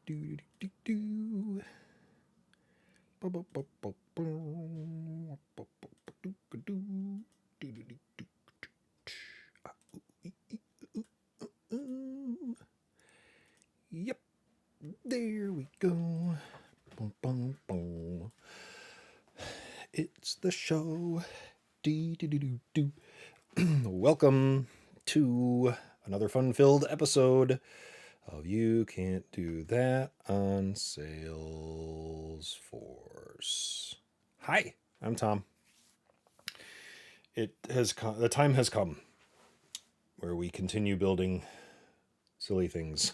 Do do do. Yep, there we go. Boom, boom, boom. It's the show. Welcome to another fun-filled episode of You Can't Do That on Salesforce. Hi, I'm Tom. The time has come where we continue building silly things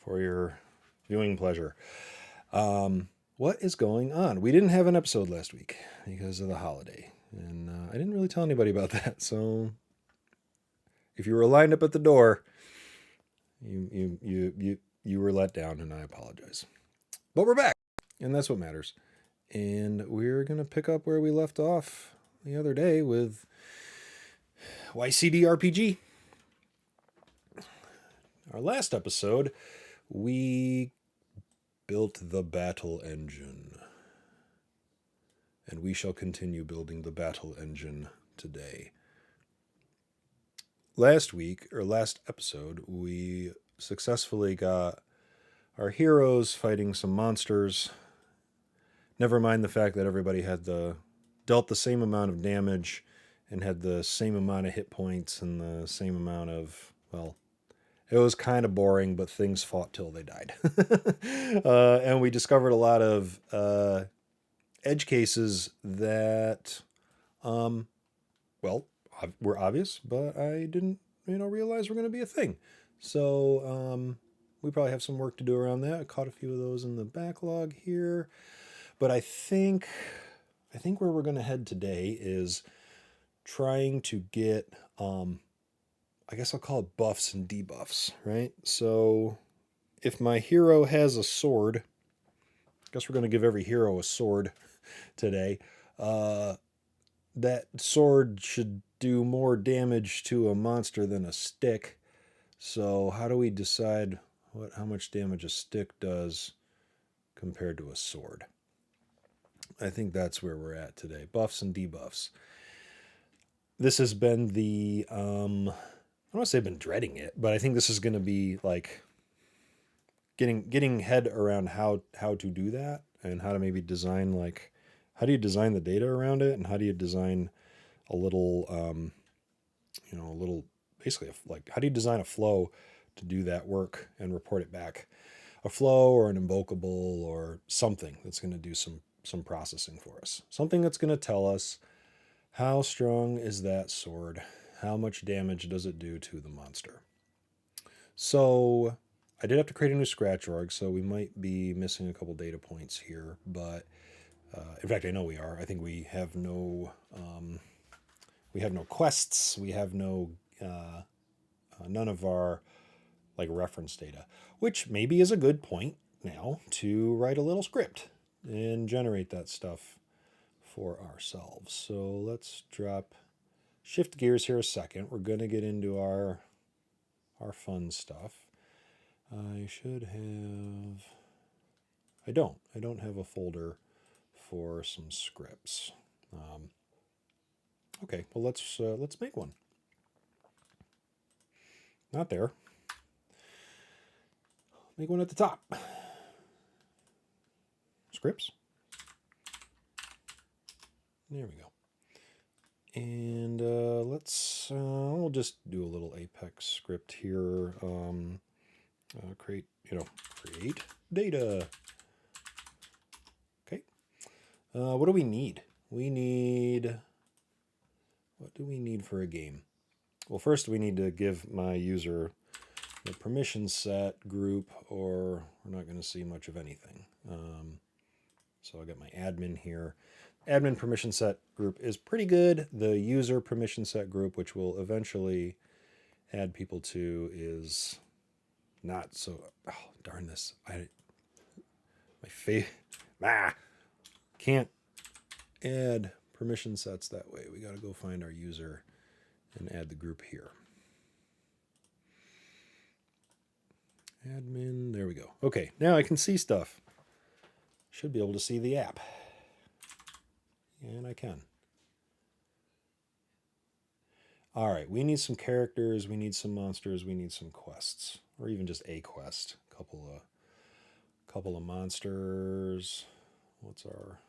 for your viewing pleasure. What is going on? We didn't have an episode last week because of the holiday, and I didn't really tell anybody about that. So if you were lined up at the door, you were let down, and I apologize. But we're back, and that's what matters. And we're gonna pick up where we left off the other day with YCDRPG. Our last episode, we built the battle engine. And we shall continue building the battle engine today. Last episode, we successfully got our heroes fighting some monsters. Never mind the fact that everybody had dealt the same amount of damage and had the same amount of hit points and the same amount of, well, it was kind of boring, but things fought till they died. And we discovered a lot of edge cases that, were obvious, but I didn't, realize were going to be a thing. So we probably have some work to do around that. I caught a few of those in the backlog here, but I think where we're going to head today is trying to get, I guess I'll call it buffs and debuffs, right? So if my hero has a sword, I guess we're going to give every hero a sword today. That sword should do more damage to a monster than a stick. So how do we decide how much damage a stick does compared to a sword? I think that's where we're at today. Buffs and debuffs. This has been the I don't want to say I've been dreading it, but I think this is going to be like getting head around how to do that and how to maybe design, like, how do you design the data around it, and how do you design a little basically like, how do you design a flow to do that work and report it back? A flow or an invocable or something that's going to do some processing for us. Something that's going to tell us how strong is that sword, how much damage does it do to the monster. So I did have to create a new scratch org, so we might be missing a couple data points here, but in fact, I know we are. I think we have no quests. We have none of our like reference data, which maybe is a good point now to write a little script and generate that stuff for ourselves. So let's shift gears here a second. We're going to get into our fun stuff. I don't have a folder for some scripts. Okay, well let's make one. Not there. Make one at the top. Scripts. There we go. And we'll just do a little Apex script here. Create data. Okay. What do we need? What do we need for a game? Well, first we need to give my user the permission set group, or we're not going to see much of anything. So I got my admin here. Admin permission set group is pretty good. The user permission set group, which we'll eventually add people to, is not so. Oh, darn this! Can't add permission sets that way. We got to go find our user and add the group here. Admin, There we go. Okay, now I can see stuff. Should be able to see the app. And I can. All right, we need some characters, we need some monsters, we need some quests, or even just a quest. Couple of monsters. What's our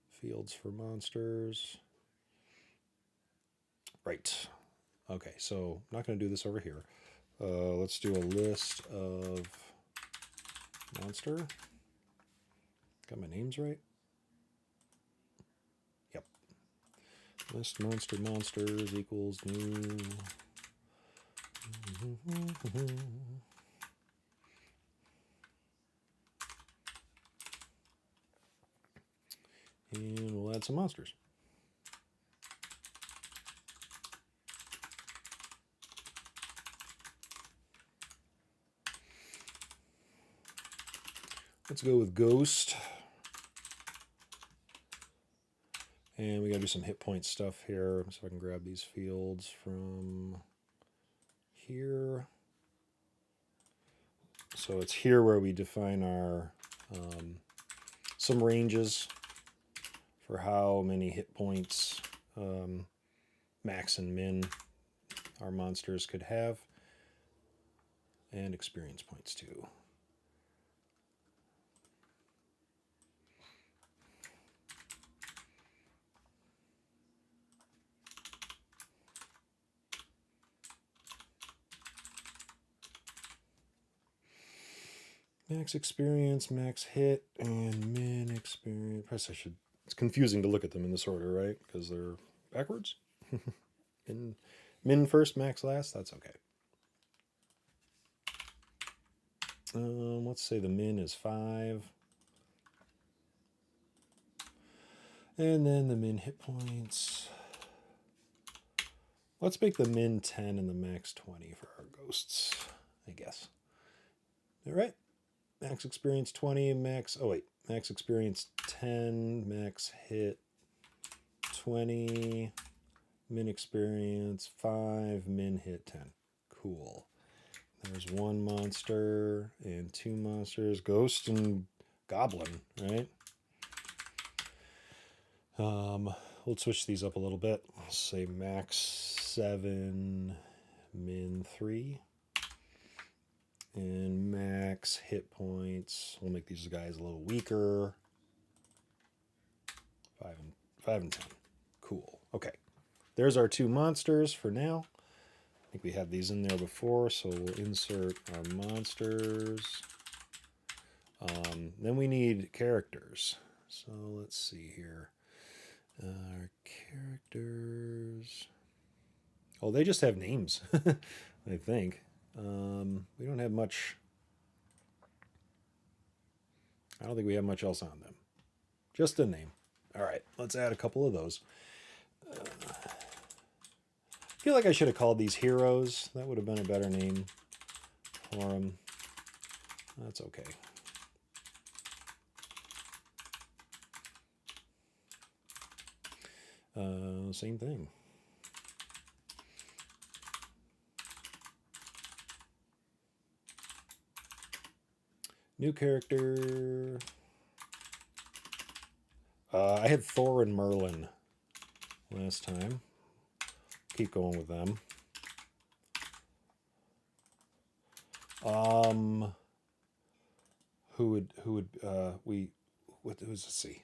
fields for monsters? Right. Okay, so I'm not going to do this over here. Let's do a list of monster. Got my names right? Yep. List monsters equals new. And we'll add some monsters. Let's go with Ghost. And we got to do some hit point stuff here. So I can grab these fields from here. So it's here where we define our some ranges for how many hit points max and min our monsters could have. And experience points too. Max experience, max hit, and min experience. Perhaps I should. It's confusing to look at them in this order, right? Because they're backwards. Min first, max last. That's okay. Let's say the min is 5. And then the min hit points. Let's make the min 10 and the max 20 for our ghosts, I guess. All right. Max experience 20, max... Oh, wait. Max experience 10, max hit 20, min experience 5, min hit 10. Cool. There's one monster and 2 monsters. Ghost and Goblin, right? We'll switch these up a little bit. Let's say max 7, min 3. And max hit points. We'll make these guys a little weaker. 5 and 10. Cool. Okay. There's our 2 monsters for now. I think we had these in there before, so we'll insert our monsters. Then we need characters. So let's see here. Our characters. Oh, they just have names, I think. We don't have much. I don't think we have much else on them. Just a name. All right, let's add a couple of those. I feel like I should have called these heroes. That would have been a better name for them. That's okay. Same thing. New character. I had Thor and Merlin last time. Keep going with them. Let's see.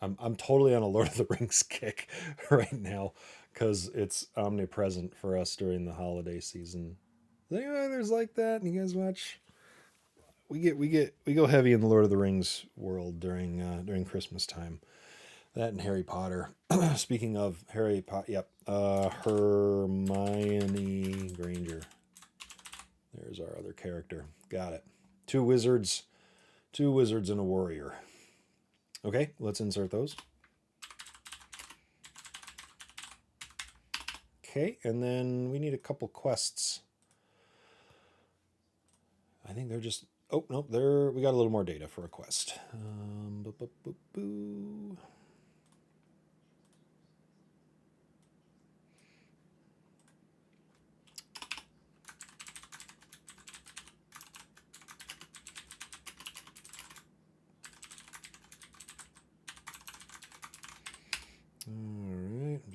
I'm totally on a Lord of the Rings kick right now because it's omnipresent for us during the holiday season. Is there any others like that? You guys watch? We go heavy in the Lord of the Rings world during Christmas time. That and Harry Potter. Speaking of Harry Potter, yep, Hermione Granger. There's our other character. Got it. 2 wizards and a warrior. Okay, let's insert those. Okay, and then we need a couple quests. I think they're just... Oh, no, we got a little more data for a quest.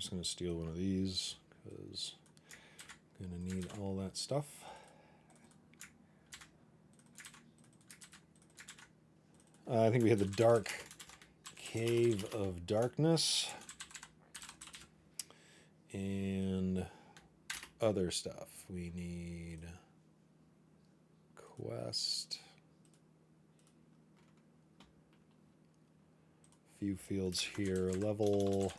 just going to steal one of these because I'm going to need all that stuff. I think we had the Dark Cave of Darkness and other stuff. We need quest. Few fields here. Level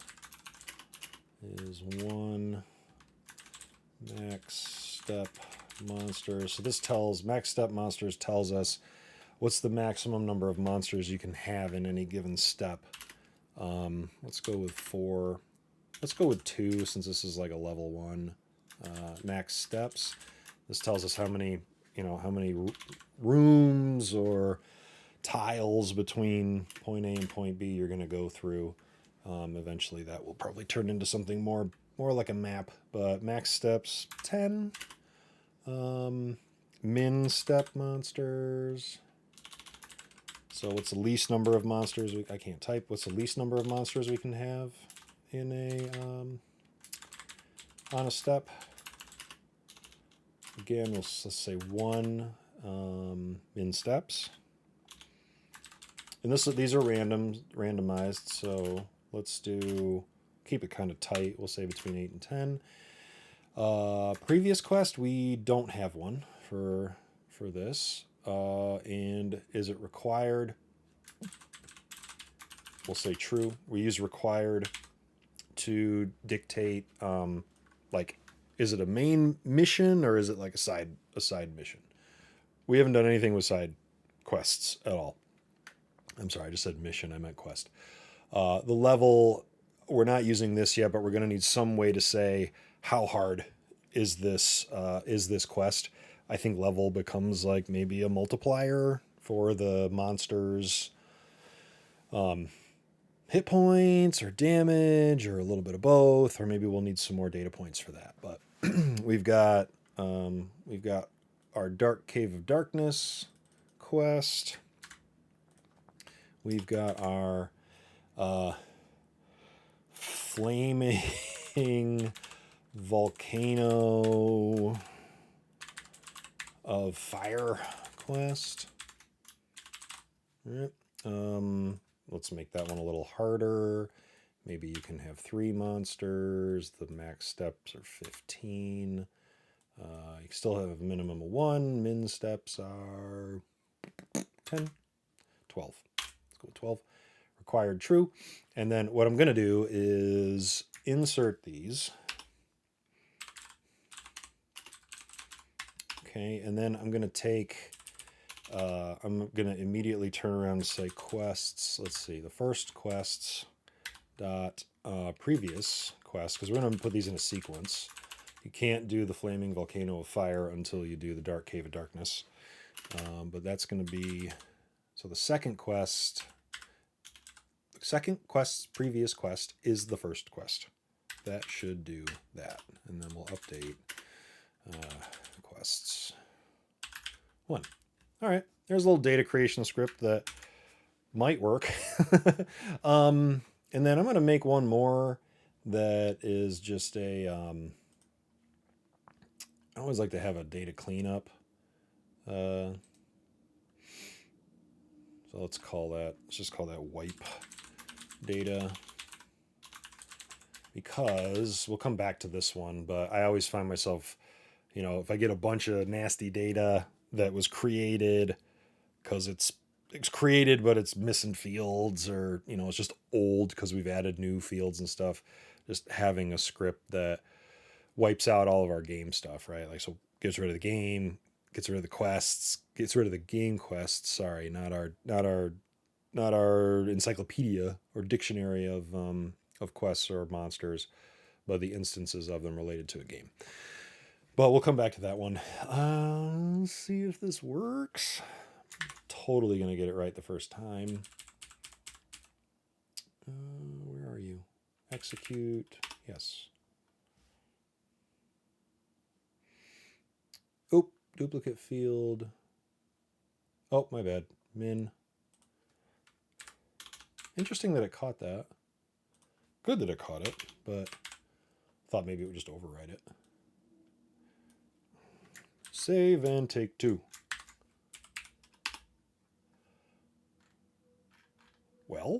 is 1. Max step monsters. So this tells, max step monsters tells us what's the maximum number of monsters you can have in any given step. Let's go with 4. Let's go with 2 since this is like a level 1 max steps. This tells us how many, how many rooms or tiles between point A and point B you're going to go through. Eventually that will probably turn into something more like a map, but max steps 10. Min step monsters. So what's the least number of monsters I can't type. What's the least number of monsters we can have in on a step? Again, let's say 1 min steps. And these are randomized, so let's keep it kind of tight. We'll say between 8 and 10. Previous quest, we don't have one for this. And is it required? We'll say true. We use required to dictate, like, is it a main mission or is it like a side mission? We haven't done anything with side quests at all. I'm sorry, I just said mission, I meant quest. The level, we're not using this yet, but we're going to need some way to say how hard is this quest. I think level becomes like maybe a multiplier for the monsters' hit points or damage or a little bit of both, or maybe we'll need some more data points for that. But we've got our Dark Cave of Darkness quest. We've got our flaming volcano of fire quest. All right. Let's make that one a little harder. Maybe you can have 3 monsters. The max steps are 15. You still have a minimum of 1. Min steps are 10, 12. Let's go with 12. Required true. And then what I'm going to do is insert these. Okay, and then I'm going to take, I'm going to immediately turn around and say quests. Let's see, the first quests dot previous quest, because we're going to put these in a sequence. You can't do the Flaming Volcano of Fire until you do the Dark Cave of Darkness. But that's going to be, so the second quest's previous quest is the first quest. That should do that. And then we'll update quests 1. All right, there's a little data creation script that might work. And then I'm going to make one more that is just a, I always like to have a data cleanup. So let's just call that wipe data, because we'll come back to this one, but I always find myself, if I get a bunch of nasty data that was created because it's created, but it's missing fields, or, it's just old because we've added new fields and stuff, just having a script that wipes out all of our game stuff, right? Like, so gets rid of the game, gets rid of the quests, gets rid of the game quests. Sorry, not our encyclopedia or dictionary of quests or monsters, but the instances of them related to a game. But we'll come back to that one. Let's see if this works. Totally going to get it right the first time. Where are you? Execute. Yes. Oh, duplicate field. Oh, my bad. Min. Interesting that it caught that. Good that it caught it, but Thought maybe it would just override it. Save and take 2. Well,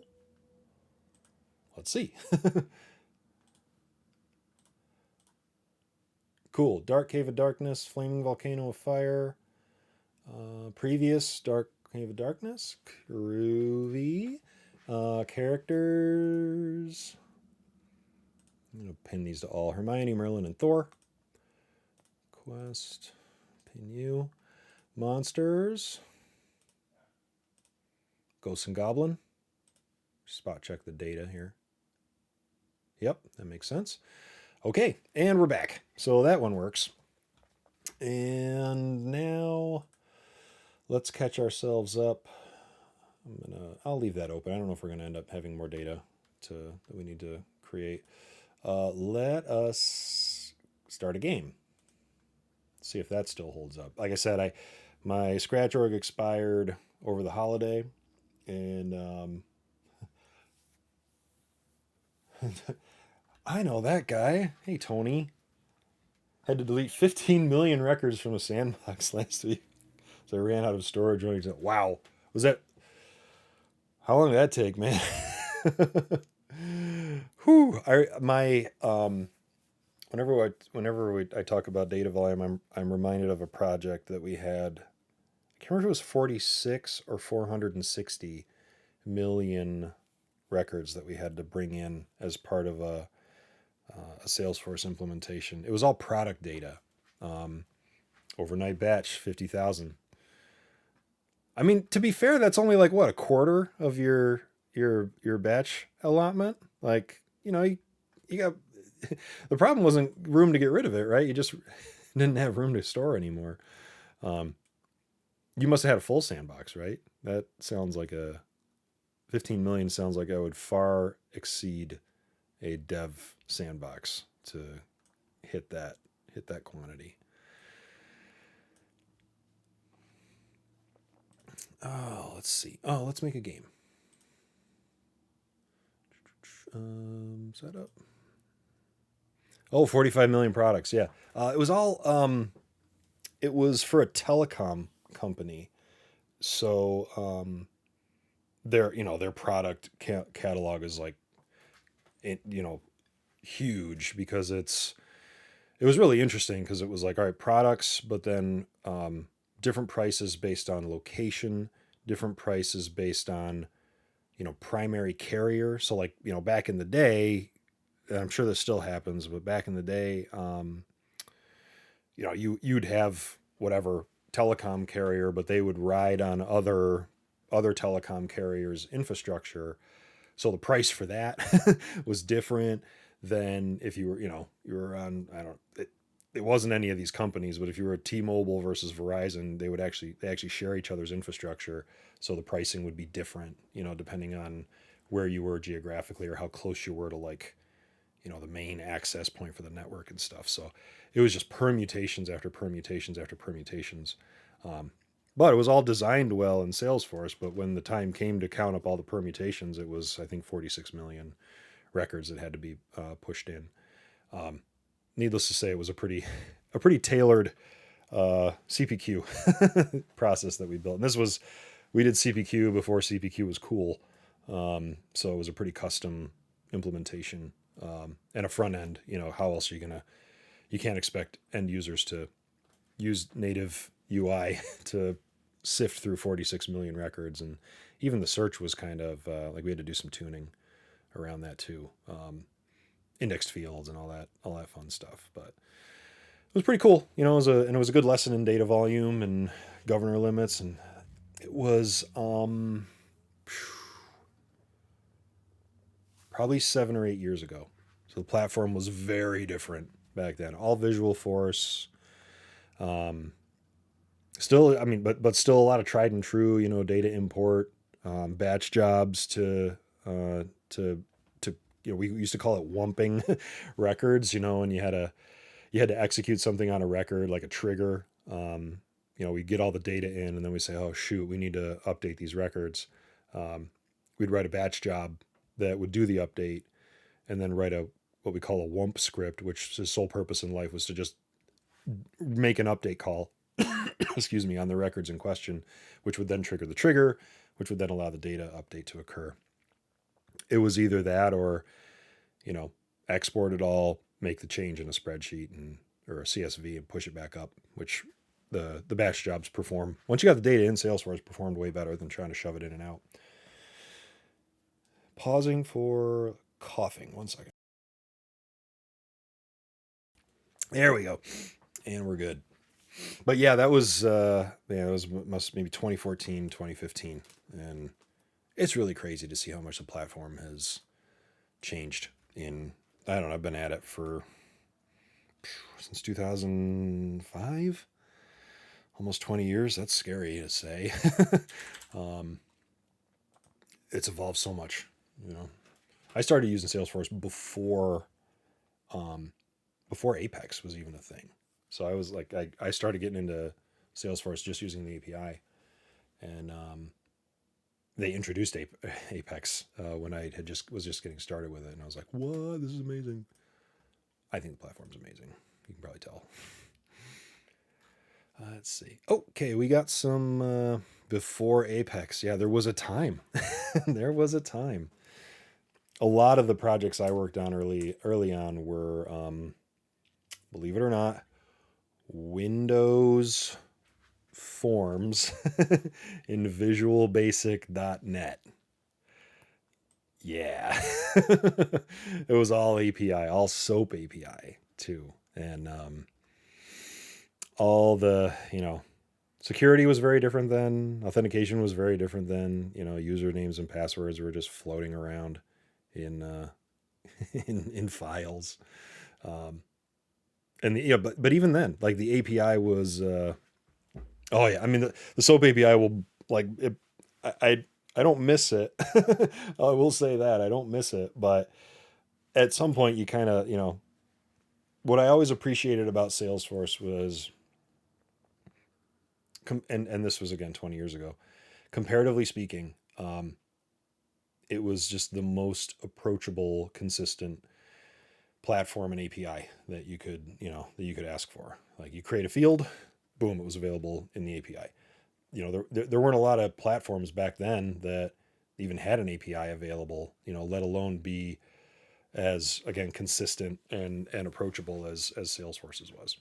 let's see. Cool. Dark Cave of Darkness, Flaming Volcano of Fire. Previous Dark Cave of Darkness. Groovy. Characters. I'm going to pin these to all. Hermione, Merlin, and Thor. Quest. Pin you. Monsters. Ghost and Goblin. Spot check the data here. Yep, that makes sense. Okay, and we're back. So that one works. And now let's catch ourselves up. I'll leave that open. I don't know if we're gonna end up having more data that we need to create. Let us start a game. See if that still holds up. Like I said, my scratch org expired over the holiday, and I know that guy. Hey, Tony. Had to delete 15 million records from a sandbox last week. So I ran out of storage. Wow. Was that... How long did that take, man? Whew. Whenever I talk about data volume, I'm reminded of a project that we had. I can't remember if it was 46 or 460 million records that we had to bring in as part of a Salesforce implementation. It was all product data. Overnight batch, 50,000. I mean, to be fair, that's only like what, a quarter of your batch allotment. Like, you got the problem wasn't room to get rid of it, right? You just didn't have room to store anymore. You must have had a full sandbox, right? That sounds like 15 million sounds like I would far exceed a dev sandbox to hit that quantity. Oh, let's see. Oh, let's make a game. Setup. Oh, 45 million products. Yeah. It was all, it was for a telecom company. So, their product catalog is like, huge because it was really interesting because it was like, all right, products, but then different prices based on location, different prices based on primary carrier. So like back in the day, and I'm sure this still happens, but back in the day, you'd have whatever telecom carrier, but they would ride on other telecom carriers infrastructure. So the price for that was different than if you were on, it wasn't any of these companies, but if you were T-Mobile versus Verizon, they actually share each other's infrastructure. So the pricing would be different, depending on where you were geographically or how close you were to the main access point for the network and stuff. So it was just permutations after permutations after permutations. But it was all designed well in Salesforce. But when the time came to count up all the permutations, it was, I think, 46 million records that had to be pushed in. Needless to say, it was a pretty tailored CPQ process that we built. And we did CPQ before CPQ was cool. So it was a pretty custom implementation and a front end. How else are you can't expect end users to use native UI to sift through 46 million records. And even the search was kind of like we had to do some tuning around that too. Indexed fields and all that fun stuff. But it was pretty cool. It was a good lesson in data volume and governor limits. And it was probably 7 or 8 years ago. So the platform was very different back then. All Visualforce. Still, I mean, but still a lot of tried and true, data import, batch jobs to we used to call it wumping records, and you had to execute something on a record like a trigger. We get all the data in and then we say, oh shoot, we need to update these records. We'd write a batch job that would do the update and then write a what we call a WUMP script, which his sole purpose in life was to just make an update call, excuse me, on the records in question, which would then trigger the trigger, which would then allow the data update to occur. It was either that or, export it all, make the change in a spreadsheet or a CSV and push it back up, which the batch jobs perform. Once you got the data in Salesforce, performed way better than trying to shove it in and out. Pausing for coughing. 1 second. There we go. And we're good. But yeah, that was maybe 2014, 2015. And it's really crazy to see how much the platform has changed I don't know, I've been at it since 2005, almost 20 years. That's scary to say. It's evolved so much, I started using Salesforce before Apex was even a thing. So I was like, I started getting into Salesforce just using the API, and they introduced Apex when I was just getting started with it, and I was like, "What? This is amazing!" I think the platform's amazing. You can probably tell. Let's see. Okay, we got some before Apex. Yeah, there was a time. There was a time. A lot of the projects I worked on early on were, believe it or not, Windows forms in Visual Basic.net. Yeah. It was all API, all SOAP API too. And all the, security was very different then. Authentication was very different then. Usernames and passwords were just floating around in in files. But even then, like the API was, oh yeah, I mean the SOAP API will like it, I don't miss it. I will say that I don't miss it, but at some point you kind of, what I always appreciated about Salesforce was, and this was again 20 years ago, comparatively speaking, it was just the most approachable, consistent platform and API that you could ask for. Like you create a field, boom, it was available in the API. There weren't a lot of platforms back then that even had an API available, let alone be as, again, consistent and approachable as Salesforce's was.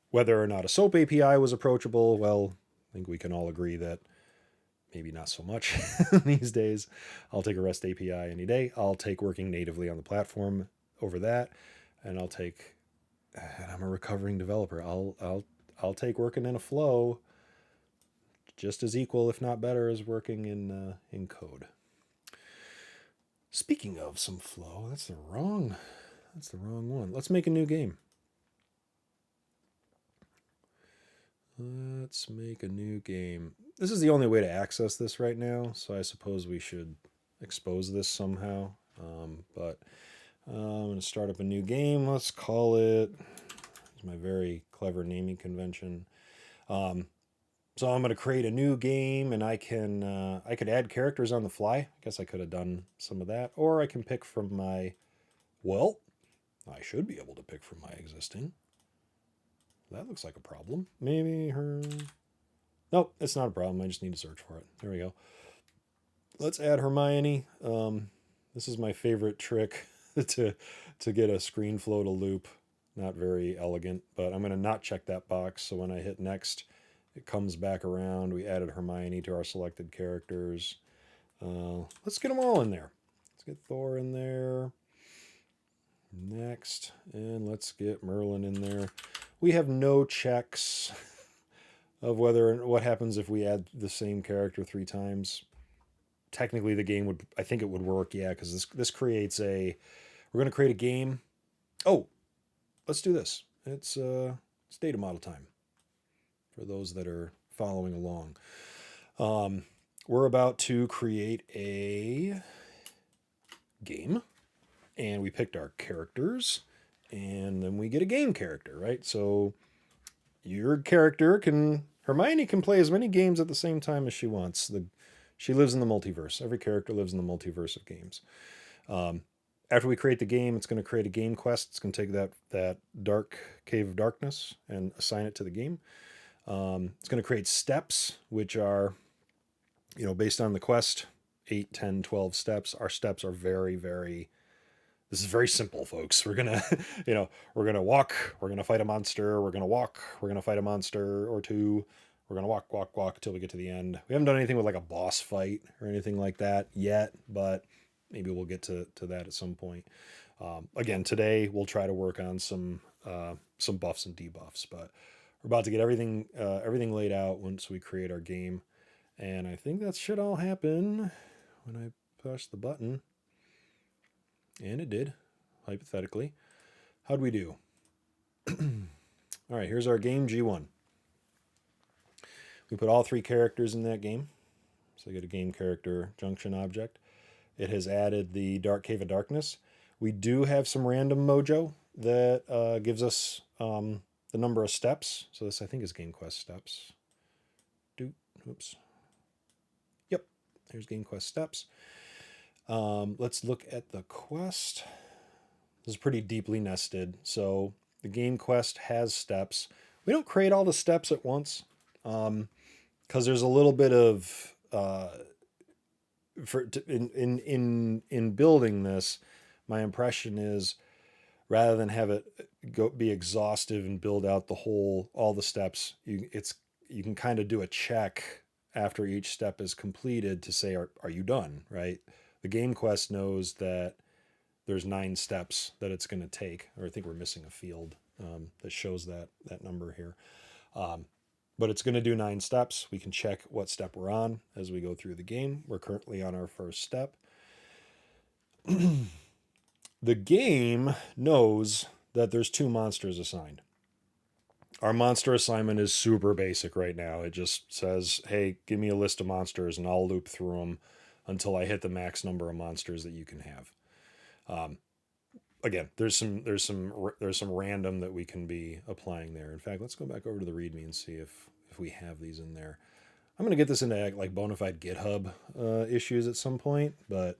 Whether or not a SOAP API was approachable, well, I think we can all agree that maybe not so much these days. I'll take a REST API any day. I'll take working natively on the platform over that, and I'm a recovering developer. I'll take working in a flow just as equal, if not better, as working in code. Speaking of some flow, that's the wrong one. Let's make a new game. Let's make a new game. This is the only way to access this right now, so I suppose we should expose this somehow. But I'm going to start up a new game. Let's call it, it's my very clever naming convention. So I'm going to create a new game, and I could add characters on the fly. I guess I could have done some of that, or I can pick from I should be able to pick from my existing. That looks like a problem. Maybe her. Nope, it's not a problem. I just need to search for it. There we go. Let's add Hermione. This is my favorite trick to get a screen flow to loop. Not very elegant, but I'm going to not check that box. So when I hit next, it comes back around. We added Hermione to our selected characters. Let's get them all in there. Let's get Thor in there. Next. And let's get Merlin in there. We have no checks of what happens if we add the same character 3 times. Technically, the game I think it would work, yeah, because this creates we're going to create a game. Oh, let's do this. It's data model time for those that are following along. We're about to create a game, and we picked our characters, and then we get a game character, right? So your character Hermione can play as many games at the same time as she wants. She lives in the multiverse. Every character lives in the multiverse of games. after we create the game, it's going to create a game quest. It's going to take that dark cave of darkness and assign it to the game. It's going to create steps, which are, based on the quest, 8, 10, 12 steps. Our steps are very, very, this is very simple, folks. We're going to, we're going to walk, we're going to fight a monster, we're going to walk, we're going to fight a monster or two. We're going to walk, walk, walk until we get to the end. We haven't done anything with like a boss fight or anything like that yet, but maybe we'll get to that at some point. Again, today we'll try to work on some buffs and debuffs, but we're about to get everything laid out once we create our game. And I think that should all happen when I push the button. And it did, hypothetically. How'd we do? All right, here's our game G1. We put all 3 characters in that game. So I get a game character junction object. It has added the Dark Cave of Darkness. We do have some random mojo that gives us the number of steps. So this, I think, is Game Quest steps. Oops. Yep, there's Game Quest steps. Let's look at the quest. This is pretty deeply nested. So the game quest has steps. We don't create all the steps at once because there's a little bit of in building this. My impression is rather than have it be exhaustive and build out all the steps, you can kind of do a check after each step is completed to say, are you done, right? The game quest knows that there's 9 steps that it's going to take, or I think we're missing a field that shows that number here. But it's going to do 9 steps. We can check what step we're on as we go through the game. We're currently on our first step. The game knows that there's 2 monsters assigned. Our monster assignment is super basic right now. It just says, hey, give me a list of monsters and I'll loop through them until I hit the max number of monsters that you can have. Again, there's some random that we can be applying there. In fact, let's go back over to the README and see if we have these in there. I'm going to get this into like bona fide GitHub issues at some point, but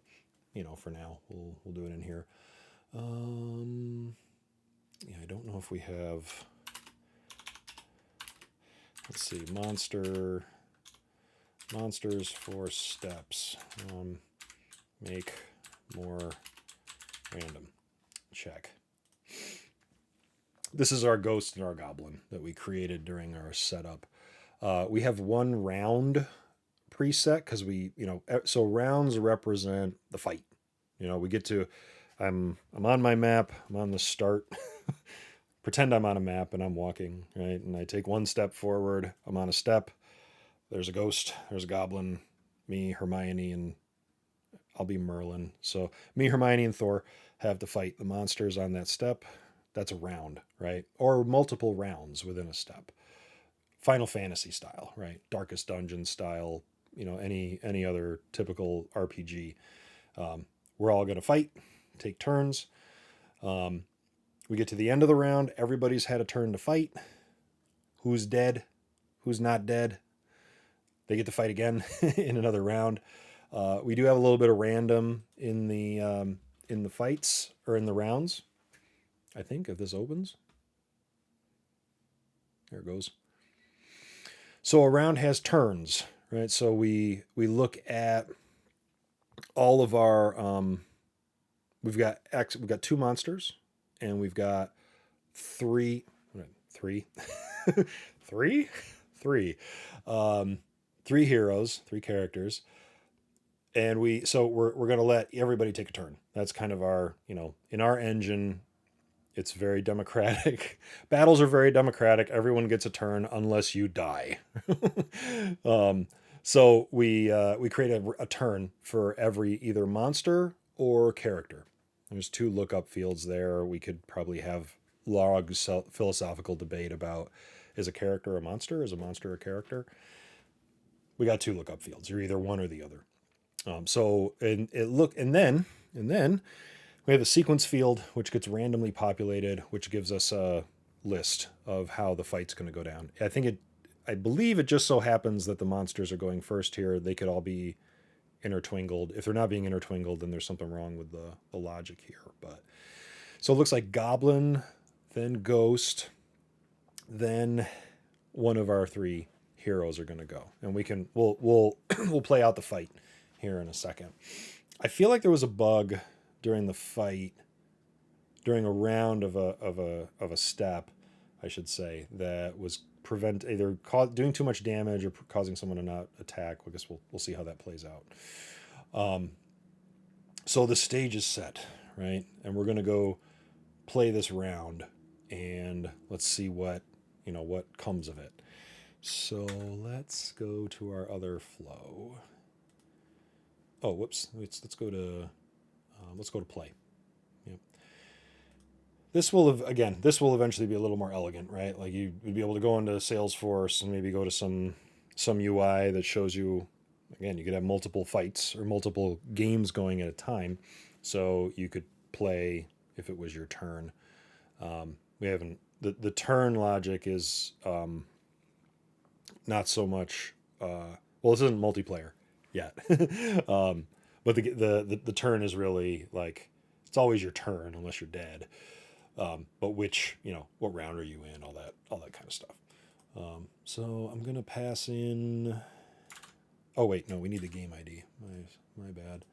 for now we'll do it in here. Yeah, I don't know if we have. Let's see, monsters for steps. Make more random. Check. This is our ghost and our goblin that we created during our setup. We have 1 round preset because so rounds represent the fight. We get to, I'm on my map, I'm on the start. Pretend I'm on a map and I'm walking, right? And I take 1 step forward, I'm on a step. There's a ghost, there's a goblin, me, Hermione, and I'll be Merlin. So me, Hermione, and Thor have to fight the monsters on that step. That's a round, right? Or multiple rounds within a step. Final Fantasy style, right? Darkest Dungeon style, any other typical RPG. We're all going to fight, take turns. We get to the end of the round. Everybody's had a turn to fight. Who's dead? Who's not dead? They get to fight again in another round. We do have a little bit of random in the fights or in the rounds. I think if this opens, there it goes. So a round has turns, right? So we look at all of our. We've got 2 monsters, and we've got 3 heroes, 3 characters. And we're going to let everybody take a turn. That's kind of our, in our engine, it's very democratic. Battles are very democratic. Everyone gets a turn unless you die. So we create a turn for every either monster or character. There's 2 lookup fields there. We could probably have long philosophical debate about, is a character a monster? Is a monster a character? We got 2 lookup fields. You're either one or the other. And then we have a sequence field which gets randomly populated, which gives us a list of how the fight's going to go down. I believe it just so happens that the monsters are going first here. They could all be intertwinkled. If they're not being intertwinkled, then there's something wrong with the logic here. But so it looks like Goblin, then Ghost, then one of our three heroes are going to go, and we'll we'll play out the fight here in a second. I feel like there was a bug during the fight, during a round of a step, I should say, that was either doing too much damage or causing someone to not attack. I guess we'll see how that plays out. So the stage is set, right, and we're going to go play this round, and let's see what comes of it. So let's go to our other flow. Oh, whoops! Let's go to play. Yep. This will eventually be a little more elegant, right? Like you'd be able to go into Salesforce and maybe go to some UI that shows you. Again, you could have multiple fights or multiple games going at a time, so you could play if it was your turn. We haven't. The turn logic is not so much. Well, this isn't multiplayer yet, but the turn is really like it's always your turn unless you're dead. But what round are you in? All that kind of stuff. So I'm gonna pass in. Oh wait, no, we need the game ID. My bad.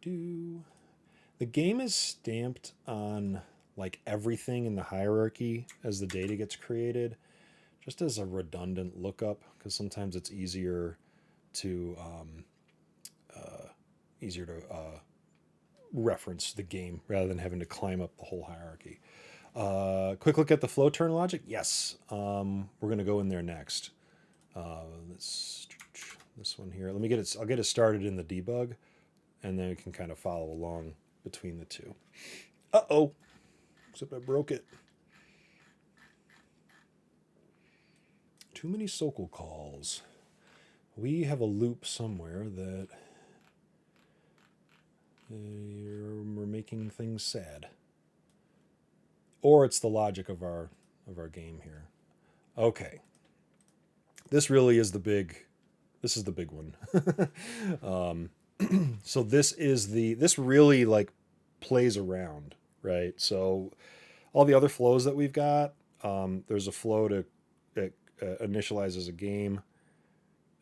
The game is stamped on like everything in the hierarchy as the data gets created, just as a redundant lookup, because sometimes it's easier to reference the game rather than having to climb up the whole hierarchy. Quick look at the flow turn logic. Yes, we're going to go in there next. This one here. Let me get it. I'll get it started in the debug, and then we can kind of follow along between the two. Uh-oh. Except I broke it. Too many Sokol calls. We have a loop somewhere that we're making things sad. Or it's the logic of our game here. Okay. This really is the big one. So this really like plays around, right? So all the other flows that we've got, there's a flow that initializes a game,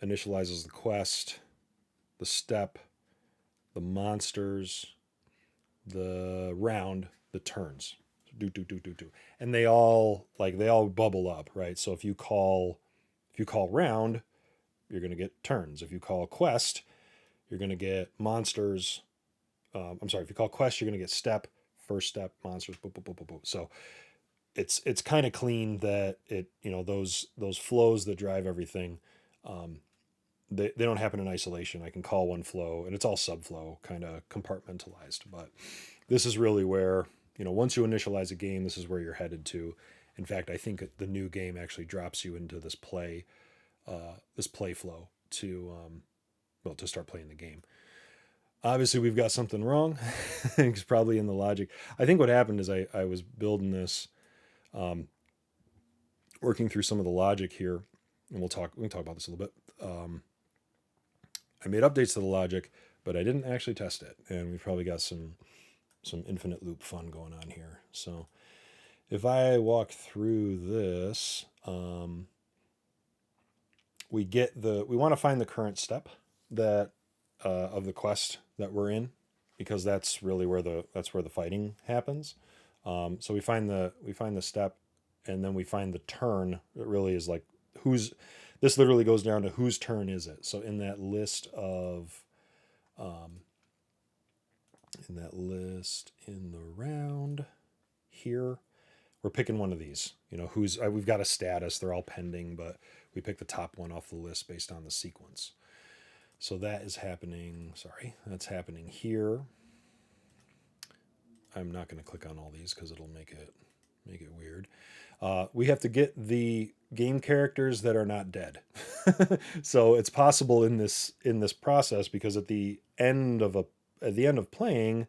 initializes the quest, the step, the monsters, the round, the turns. Do. And they all bubble up, right? So if you call round, you're going to get turns. If you call quest, you're going to get monsters. If you call quest, you're going to get step, first step, monsters. Boop, boop, boop, boop, boop. So it's kind of clean that those flows that drive everything, they don't happen in isolation. I can call one flow, and it's all subflow, kind of compartmentalized. But this is really where once you initialize a game, this is where you're headed to. In fact, I think the new game actually drops you into this play flow to start playing the game. Obviously, we've got something wrong. It's probably in the logic. I think what happened is I was building this, working through some of the logic here, and we can talk about this a little bit. I made updates to the logic, but I didn't actually test it, and we've probably got some infinite loop fun going on here. So if I walk through this, we want to find the current step that of the quest that we're in, because that's really where the fighting happens. So we find the step, and then we find the turn. It really is like this literally goes down to whose turn is it. So in that list in the round here, we're picking one of these. We've got a status. They're all pending, but we pick the top one off the list based on the sequence. So that is happening. Sorry, that's happening here. I'm not going to click on all these because it'll make it weird. We have to get the game characters that are not dead. So it's possible in this process, because at the end of playing,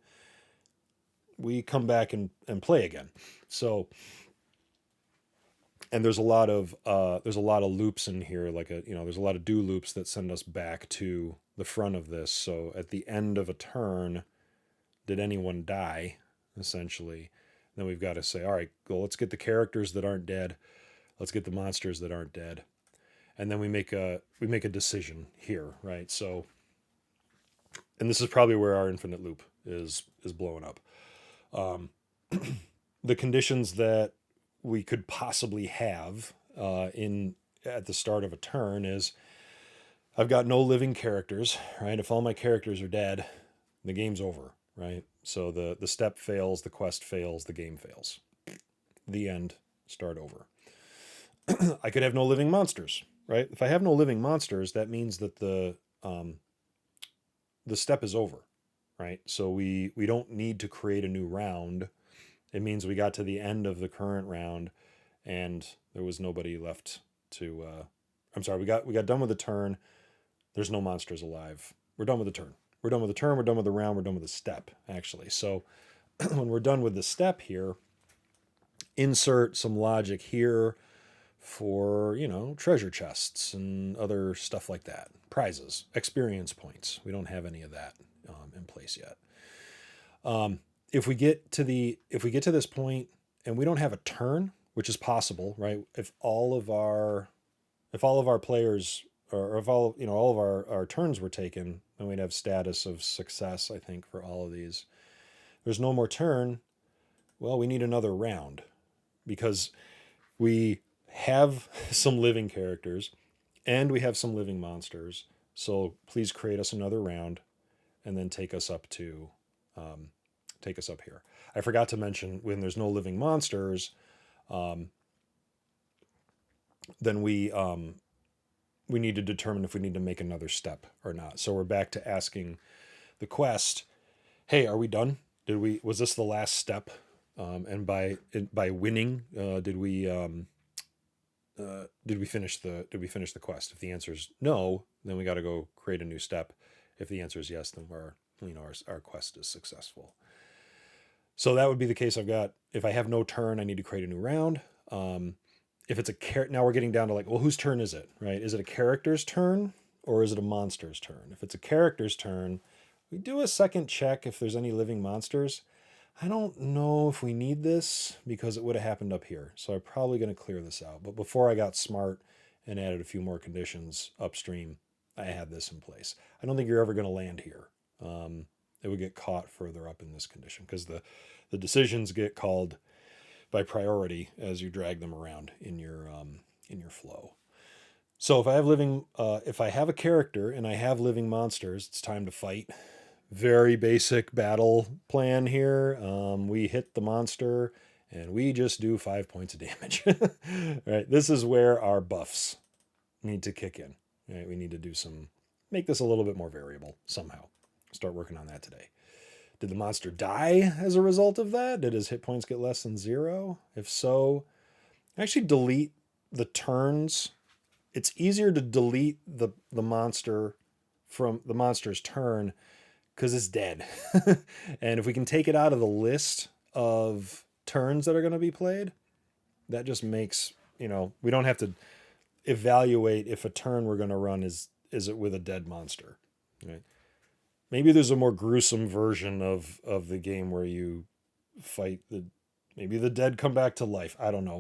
we come back and play again. So And there's a lot of loops in here, like there's a lot of do loops that send us back to the front of this. So at the end of a turn, did anyone die? Essentially, then we've got to say, all right, well, let's get the characters that aren't dead, let's get the monsters that aren't dead, and then we make a decision here, right? So, and this is probably where our infinite loop is blowing up. The conditions that we could possibly have in at the start of a turn is I've got no living characters, right? If all my characters are dead, the game's over, right? So the step fails, the quest fails, the game fails. The end, start over. I could have no living monsters, right? If I have no living monsters, that means that the step is over, right? So we don't need to create a new round. It means we got to the end of the current round and there was nobody left to I'm sorry, we got done with the turn. There's no monsters alive. We're done with the turn. We're done with the turn, we're done with the round, we're done with the step, actually. So when we're done with the step here, insert some logic here for, treasure chests and other stuff like that. Prizes, experience points. We don't have any of that in place yet. If we get to this point and we don't have a turn, which is possible, right? If all of our players, or if all of our turns were taken, then we'd have status of success, I think, for all of these. There's no more turn. Well, we need another round because we have some living characters and we have some living monsters. So please create us another round and then take us up here. I forgot to mention, when there's no living monsters, then we need to determine if we need to make another step or not. So we're back to asking the quest, hey, are we done? Was this the last step? And by winning, did we finish the quest? If the answer is no, then we got to go create a new step. If the answer is yes, then our quest is successful. So that would be the case. If I have no turn, I need to create a new round. If it's now we're getting down to whose turn is it, right? Is it a character's turn or is it a monster's turn? If it's a character's turn, we do a second check if there's any living monsters. I don't know if we need this because it would have happened up here. So I'm probably going to clear this out. But before I got smart and added a few more conditions upstream, I had this in place. I don't think you're ever going to land here. It would get caught further up in this condition because the decisions get called by priority as you drag them around in your flow. So if I have a character and I have living monsters, it's time to fight. Very basic battle plan here. We hit the monster and we just do 5 points of damage. Right. This is where our buffs need to kick in. Right. We need to make this a little bit more variable somehow. Start working on that today. Did the monster die as a result of that? Did his hit points get less than 0? If so, actually delete the turns. It's easier to delete the monster from the monster's turn because it's dead. And if we can take it out of the list of turns that are going to be played, that just makes, we don't have to evaluate if a turn we're going to run is it with a dead monster, right? Maybe there's a more gruesome version of the game where you fight maybe the dead come back to life. I don't know.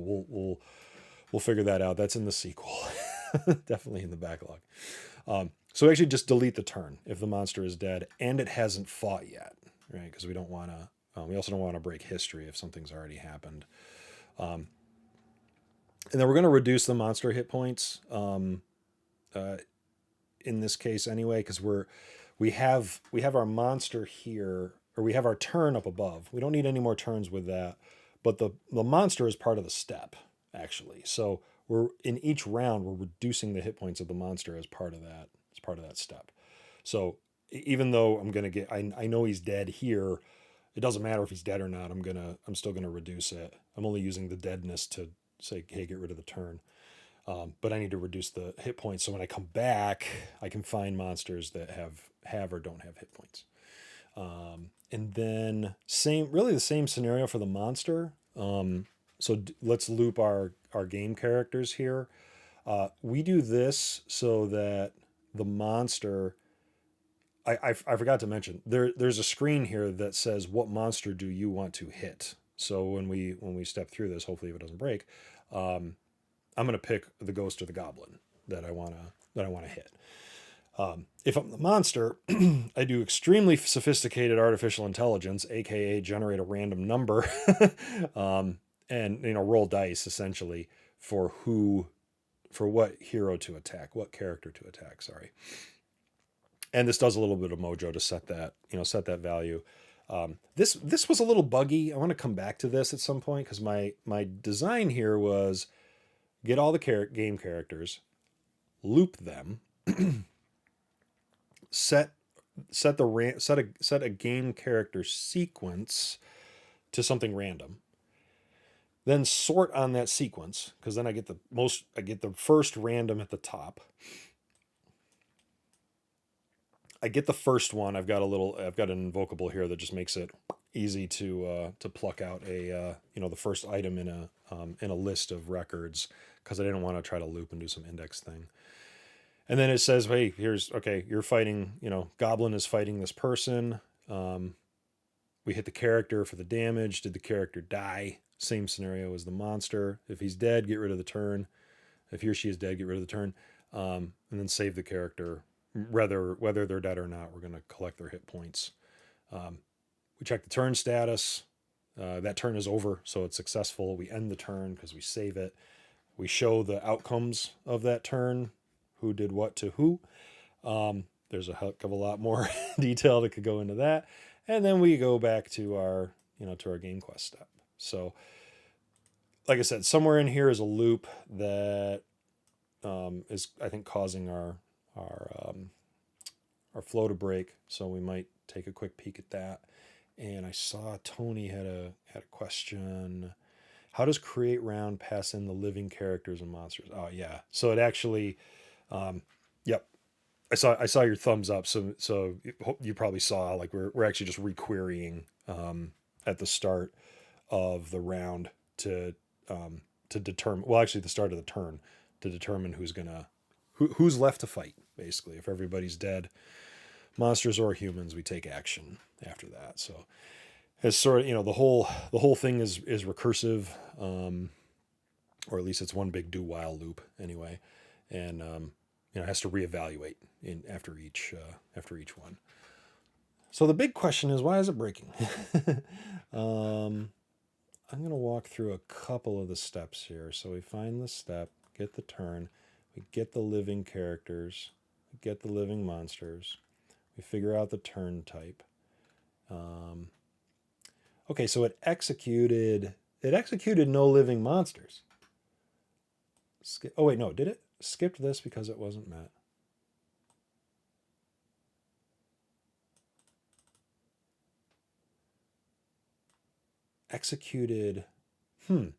We'll figure that out. That's in the sequel. Definitely in the backlog. So actually just delete the turn if the monster is dead and it hasn't fought yet, right? Because we don't want to. We also don't want to break history if something's already happened. And then we're going to reduce the monster hit points in this case anyway, because we have our monster here, or we have our turn up above. We don't need any more turns with that, but the monster is part of the step actually. So we're in each round we're reducing the hit points of the monster as part of that step. So even though I know he's dead here, it doesn't matter if he's dead or not. I'm still gonna reduce it. I'm only using the deadness to say, hey, get rid of the turn. But I need to reduce the hit points so when I come back, I can find monsters that have or don't have hit points. And then really the same scenario for the monster. So let's loop our game characters here. We do this so that the monster. I forgot to mention there's a screen here that says what monster do you want to hit. So when we step through this, hopefully if it doesn't break, I'm going to pick the ghost or the goblin that I wanna hit. If I'm the monster, I do extremely sophisticated artificial intelligence, aka generate a random number, and roll dice essentially for what hero to attack, what character to attack. Sorry, and this does a little bit of mojo to set that value. This was a little buggy. I want to come back to this at some point because my design here was get all the game characters, loop them, set a game character sequence to something random, then sort on that sequence because then I get the first random at the top. I get the first one. I've got an invocable here that just makes it easy to pluck out the first item in a list of records because I didn't want to try to loop and do some index thing. And then it says, hey, you're fighting, Goblin is fighting this person. We hit the character for the damage. Did the character die? Same scenario as the monster. If he's dead, get rid of the turn. If he or she is dead, get rid of the turn. And then save the character. Whether they're dead or not, we're going to collect their hit points. We check the turn status. That turn is over, so it's successful. We end the turn because we save it. We show the outcomes of that turn, who did what to who. There's a heck of a lot more detail that could go into that. And then we go back to our game quest step. So, like I said, somewhere in here is a loop that is, I think, causing our flow to break. So we might take a quick peek at that. And I saw Tony had a question. How does create round pass in the living characters and monsters? Oh yeah. So it actually, yep. I saw your thumbs up. So you probably saw like we're actually just requerying at the start of the round to determine. Well, actually, the start of the turn to determine who's left to fight. Basically, if everybody's dead, monsters or humans, we take action after that. So it's sort of the whole thing is recursive, or at least it's one big do while loop anyway, and it has to reevaluate after each one. So the big question is, why is it breaking? I'm going to walk through a couple of the steps here. So we find the step, get the turn, we get the living characters, we get the living monsters, we figure out the turn type. Okay, so it executed no living monsters. Oh wait, no, did it? Skipped this because it wasn't met. Executed no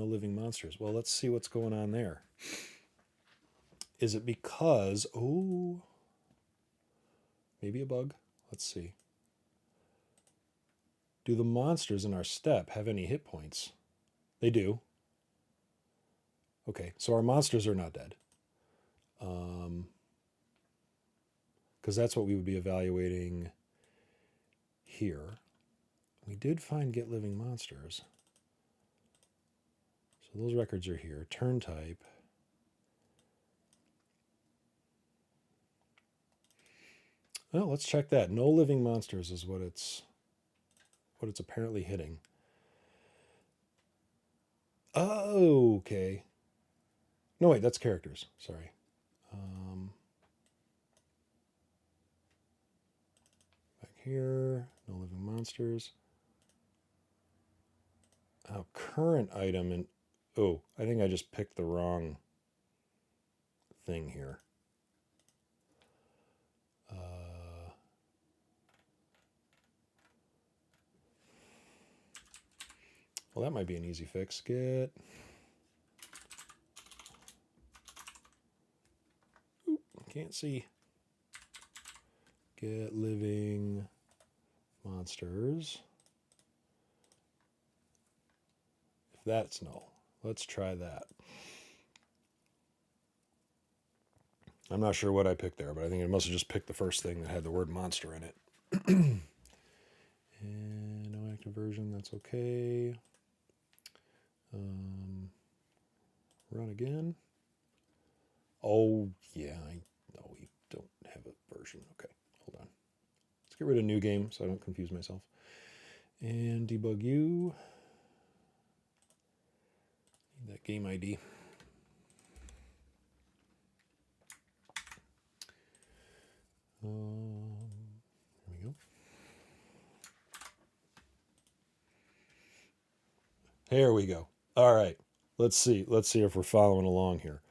living monsters. Well, let's see what's going on there. Is it because, maybe a bug? Let's see. Do the monsters in our step have any hit points? They do. Okay, so our monsters are not dead. Because that's what we would be evaluating here. We did find get living monsters. So those records are here. Turn type. Well, let's check that. No living monsters is what it's apparently hitting. Oh, okay. No, wait, that's characters. Sorry. Back here, no living monsters. Oh, current item and I think I just picked the wrong thing here. Well, that might be an easy fix. Get. Can't see. Get living monsters. That's null. Let's try that. I'm not sure what I picked there, but I think it must have just picked the first thing that had the word monster in it. And no active version, that's okay. Run again. Oh, yeah, no, we don't have a version. Okay, hold on. Let's get rid of new game so I don't confuse myself. And debug you. Need that game ID. Here we go. Here we go. All right. Let's see. Let's see if we're following along here.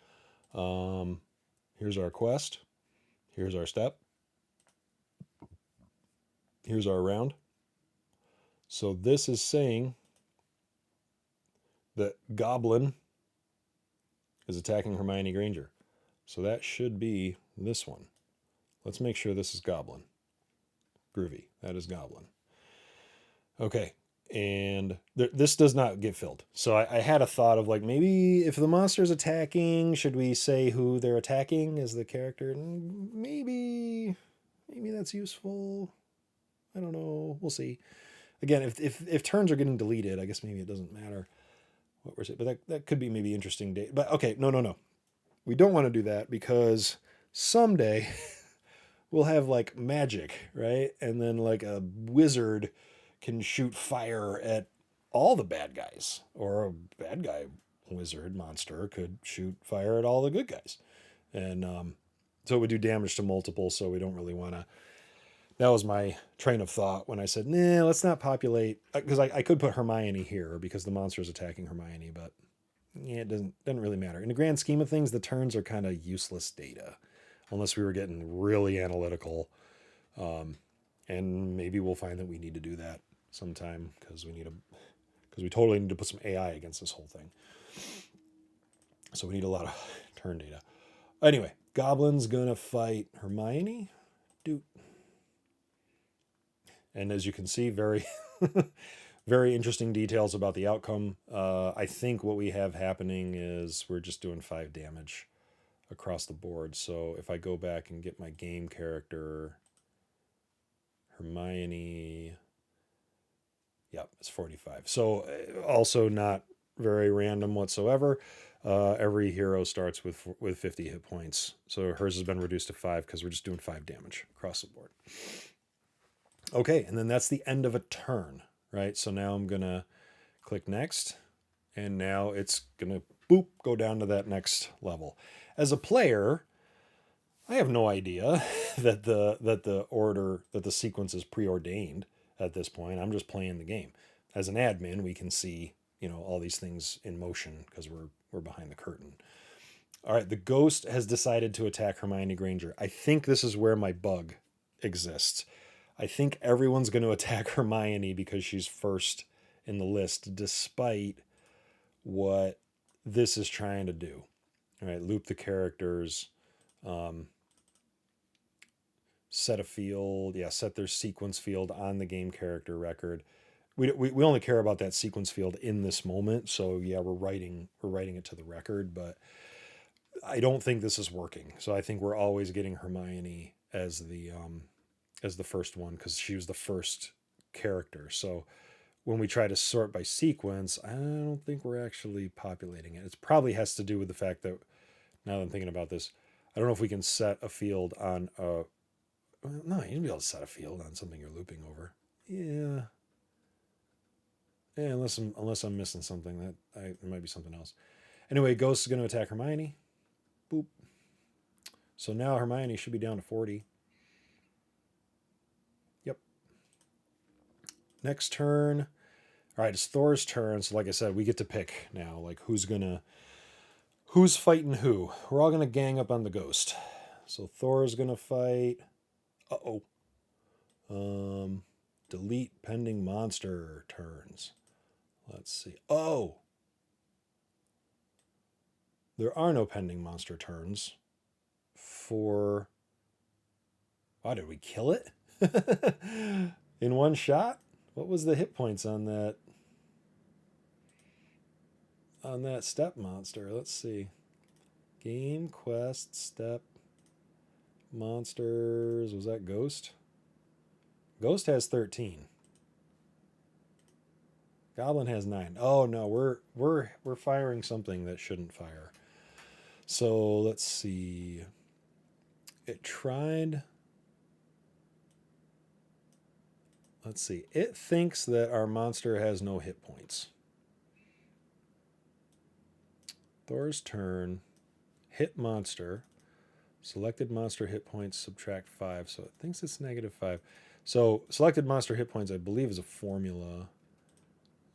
Here's our quest. Here's our step. Here's our round. So this is saying that Goblin is attacking Hermione Granger. So that should be this one. Let's make sure this is Goblin. Groovy. That is Goblin. Okay. And this does not get filled. So I had a thought of like, maybe if the monster's attacking, should we say who they're attacking as the character? Maybe that's useful. I don't know. We'll see. Again, if turns are getting deleted, I guess maybe it doesn't matter what we're saying. But that could be maybe interesting. But okay, no. We don't want to do that because someday we'll have like magic, right? And then like a wizard can shoot fire at all the bad guys, or a bad guy wizard monster could shoot fire at all the good guys. And so it would do damage to multiple, so we don't really want to. That was my train of thought when I said, nah, let's not populate, because I could put Hermione here because the monster is attacking Hermione, but yeah, it doesn't really matter. In the grand scheme of things, the turns are kind of useless data, unless we were getting really analytical. And maybe we'll find that we need to do that sometime because we totally need to put some AI against this whole thing. So we need a lot of turn data. Anyway, Goblin's gonna fight Hermione. Dude. And as you can see, very, very interesting details about the outcome. I think what we have happening is we're just doing 5 damage across the board. So if I go back and get my game character, Hermione, yep, it's 45. So also not very random whatsoever. Every hero starts with 50 hit points. So hers has been reduced to 5 because we're just doing 5 damage across the board. Okay, and then that's the end of a turn, right? So now I'm going to click next, and now it's going to, boop, go down to that next level. As a player, I have no idea that the order, that the sequence is preordained at this point. I'm just playing the game. As an admin, we can see, all these things in motion because we're behind the curtain. All right, the ghost has decided to attack Hermione Granger. I think this is where my bug exists. I think everyone's going to attack Hermione because she's first in the list, despite what this is trying to do. All right, loop the characters, set a field, set their sequence field on the game character record. We only care about that sequence field in this moment, so yeah, we're writing it to the record, but I don't think this is working. So I think we're always getting Hermione as the first one because she was the first character. So when we try to sort by sequence, I don't think we're actually populating it. It probably has to do with the fact that, now that I'm thinking about this, I don't know if we can set a field on a. Well, no, you can be able to set a field on something you're looping over. Yeah. Yeah, unless I'm missing something, it might be something else. Anyway, Ghost is going to attack Hermione. Boop. So now Hermione should be down to 40. Yep. Next turn. All right, it's Thor's turn. So like I said, we get to pick now, like who's fighting who. We're all gonna gang up on the ghost. So Thor's gonna fight. Delete pending monster turns. Let's see. Oh, there are no pending monster turns for. Oh, did we kill it in one shot? What was the hit points on that? on that step monster. Let's see. Game, quest, step, monsters. Was that Ghost? Ghost has 13. Goblin has 9. Oh no, we're firing something that shouldn't fire. So let's see. It tried. Let's see. It thinks that our monster has no hit points. Thor's turn. Hit monster. Selected monster hit points subtract 5. So it thinks it's -5. So selected monster hit points, I believe, is a formula.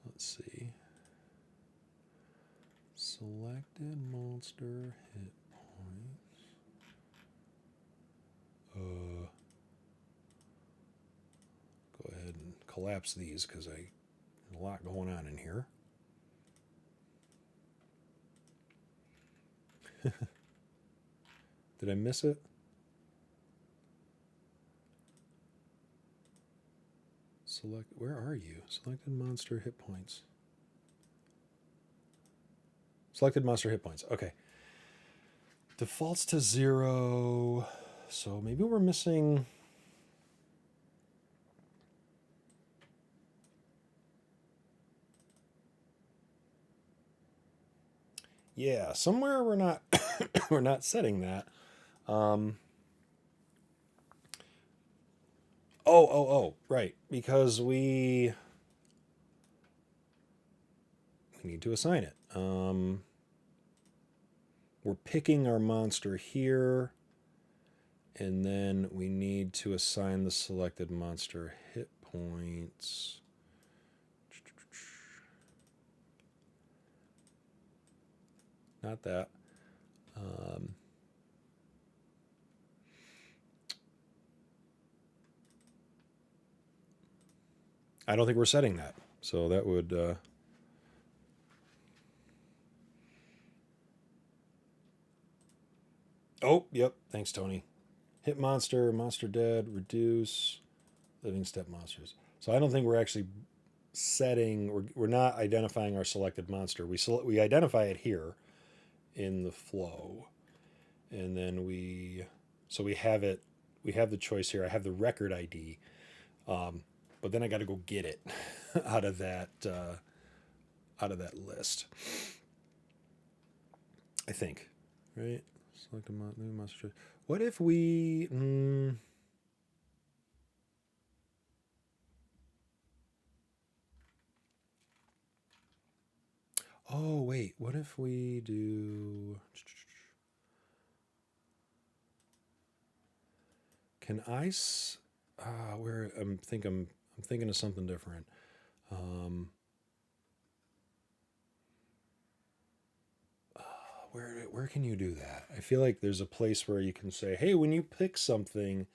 Let's see. Selected monster hit points. Go ahead and collapse these because there's a lot going on in here. Did I miss it? Select. Where are you? Selected monster hit points. Selected monster hit points. Okay. Defaults to 0. So maybe we're missing. Yeah, somewhere we're not we're not setting that. Oh, right. Because we need to assign it. We're picking our monster here, and then we need to assign the selected monster hit points. Not that. I don't think we're setting that. So that would... Oh, yep. Thanks, Tony. Hit monster, monster dead, reduce, living step monsters. So I don't think we're actually setting... We're not identifying our selected monster. We identify it here in the flow. And then so we have it, we have the choice here. I have the record ID, but then I got to go get it out of that list. I think, right? Select a new monster. What if we? Oh wait, what if we do? Can I? Where I'm thinking of something different. Where can you do that? I feel like there's a place where you can say, hey, when you pick something,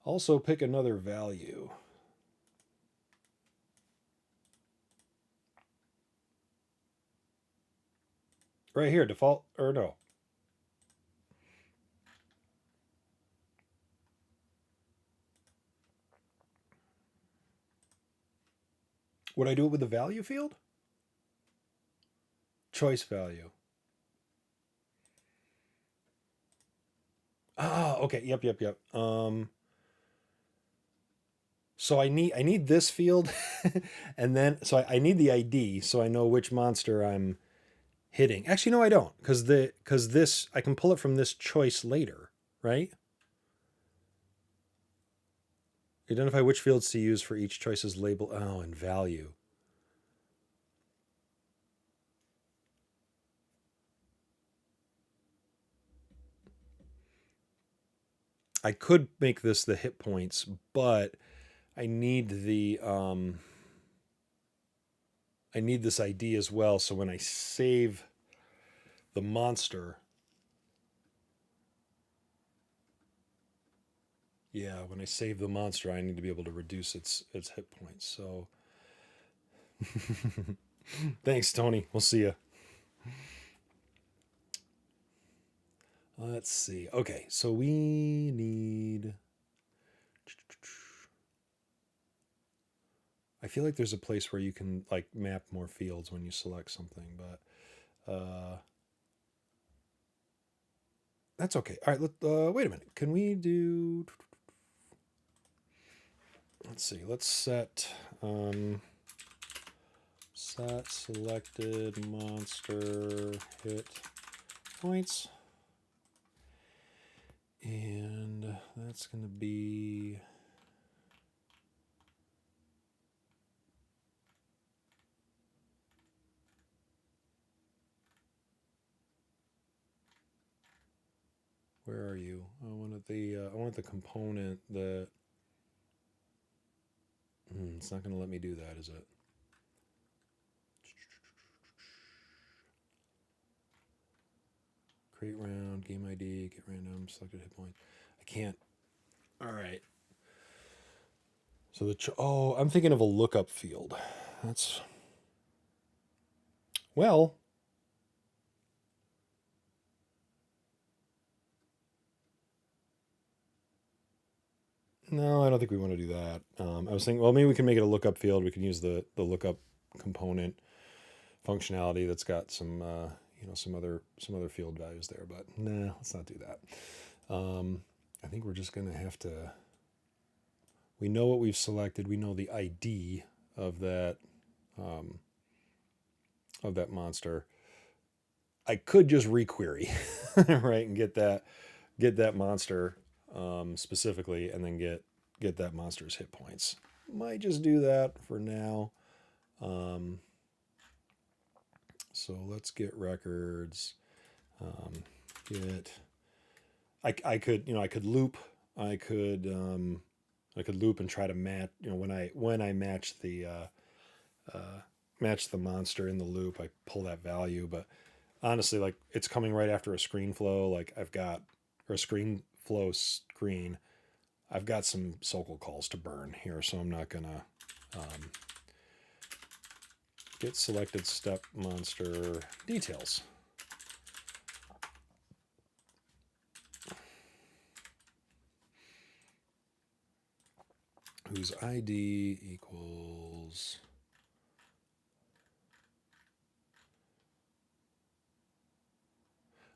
also pick another value. Right here, default, or no. Would I do it with the value field? Choice value. Ah, okay. Yep. So I need this field, and then so I need the ID so I know which monster I'm hitting. Actually, no, I don't, because this I can pull it from this choice later, right? Identify which fields to use for each choice's label. Oh, and value. I could make this the hit points, but I need I need this ID as well. So when I save the monster, yeah, when I save the monster, I need to be able to reduce its hit points. So thanks, Tony. We'll see you. Let's see. Okay, so we need I feel like there's a place where you can like map more fields when you select something, but that's okay. All right, wait a minute. Can we do? Let's see. Let's set set selected monster hit points, and that's going to be. Where are you? I wanted the component that. It's not going to let me do that, is it? Create round, game ID, get random, selected hit point. I can't. All right. So I'm thinking of a lookup field. That's well. No, I don't think we want to do that. I was thinking, well, maybe we can make it a lookup field. We can use the lookup component functionality that's got some some other field values there. But nah, let's not do that. I think we're just gonna have to. We know what we've selected. We know the ID of that monster. I could just requery, right, and get that monster specifically, and then get that monster's hit points. Might just do that for now. So let's get records. Get. I could loop. I could loop and try to match. When I match the monster in the loop, I pull that value. But honestly, like it's coming right after a screen flow. Like I've got or a screen flow screen. I've got some Sokal calls to burn here, so I'm not gonna get selected step monster details. Whose ID equals.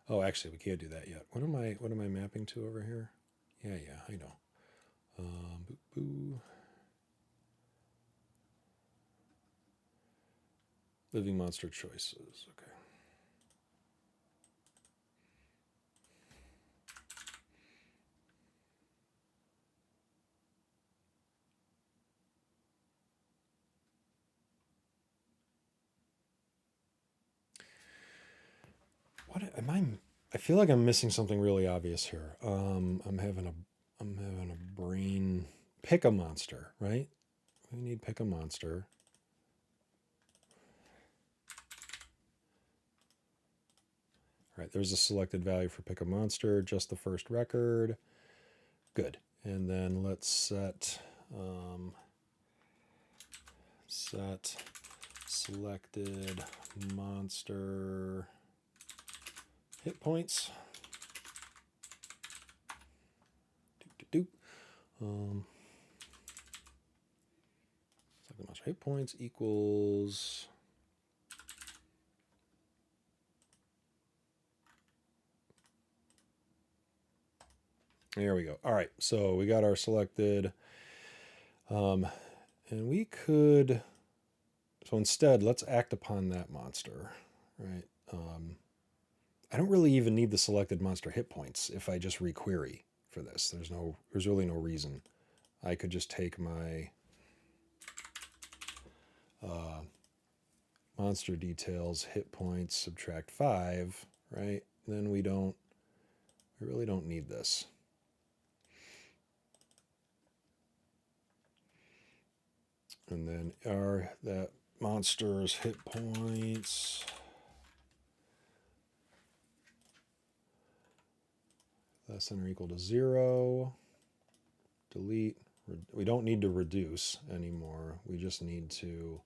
Oh, actually, we can't do that yet. What am I mapping to over here? Yeah, I know. Boo boo. Living monster choices. Okay. What am I feel like I'm missing something really obvious here. I'm having a brain. Pick a monster, right? We need pick a monster. All right, there's a selected value for pick a monster, just the first record. Good. And then let's set selected monster hit points. Selected monster hit points equals. There we go. All right, so we got our selected, and we could. So instead, let's act upon that monster, right? I don't really even need the selected monster hit points if I just requery for this. There's really no reason. I could just take my monster details, hit points, subtract 5, right? Then we really don't need this. And then that monster's hit points less than or equal to 0. Delete. We don't need to reduce anymore. We just need to.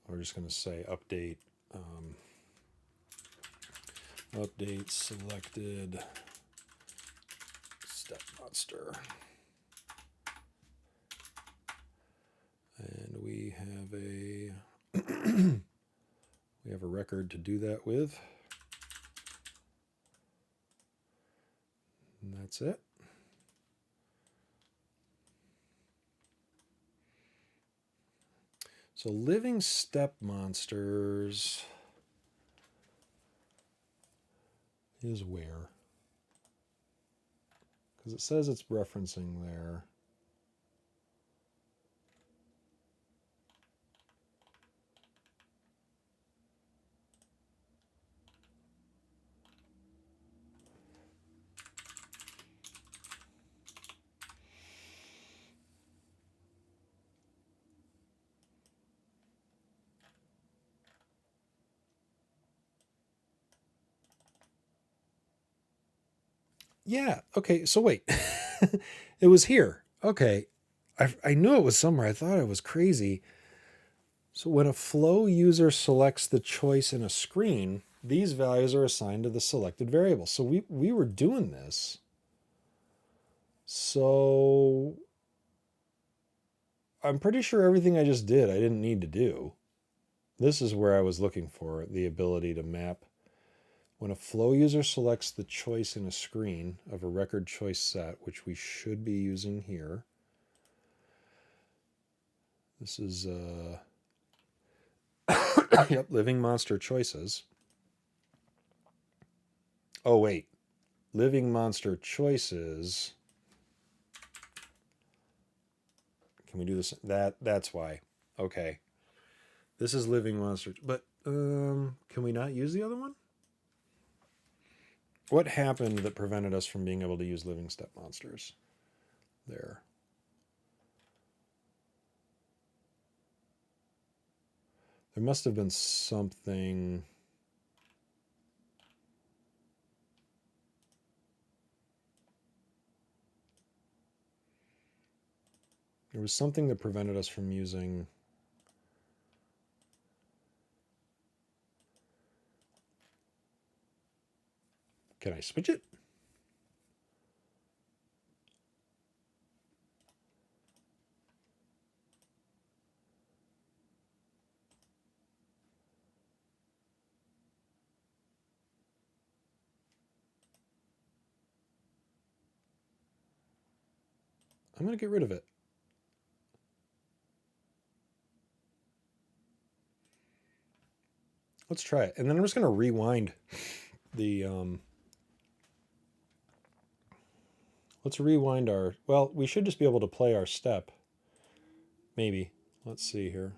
We're just going to say update. Update selected step monster. we have a we have a record to do that with. And that's it. So living step monsters is where? Because it says it's referencing there. Yeah, okay, so wait. It was here. Okay. I knew it was somewhere. I thought it was crazy. So when a flow user selects the choice in a screen, these values are assigned to the selected variable. So we were doing this. So I'm pretty sure everything I just did I didn't need to do. This is where I was looking for the ability to map. When a flow user selects the choice in a screen of a record choice set, which we should be using here. This is yep, living monster choices. Oh wait. Living monster choices. Can we do this? That's why. Okay. This is living monster, but can we not use the other one? What happened that prevented us from being able to use living step monsters? There. There must have been something. There was something that prevented us from using. Can I switch it? I'm going to get rid of it. Let's try it. And then I'm just going to rewind the let's rewind our, well, we should just be able to play our step. Maybe. Let's see here.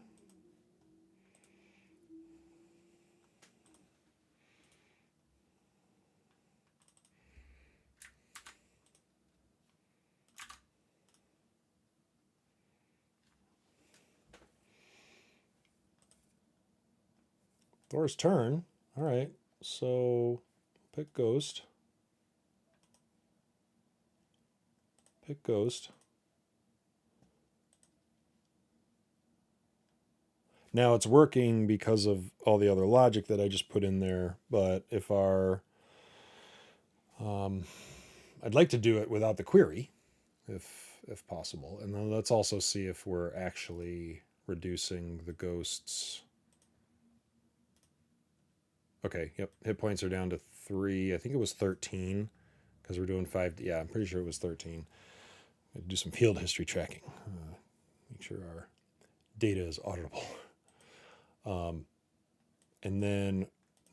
Thor's turn. All right. So pick Ghost. Pick Ghost. Now it's working because of all the other logic that I just put in there. But if our, I'd like to do it without the query, if possible. And then let's also see if we're actually reducing the ghosts. Okay, yep. Hit points are down to 3. I think it was 13 because we're doing 5. Yeah, I'm pretty sure it was 13. Do some field history tracking. Make sure our data is auditable. And then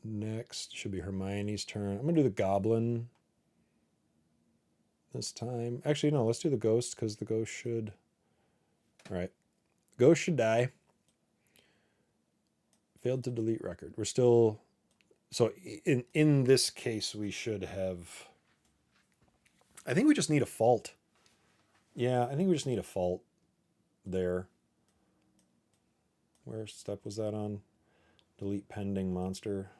next should be Hermione's turn. I'm going to do the goblin this time. Actually, no, let's do the ghost because the ghost should... All right. Ghost should die. Failed to delete record. We're still... So in this case, we should have... I think we just need a fault. Yeah, I think we just need a fault there. Where step was that on? Delete pending monster.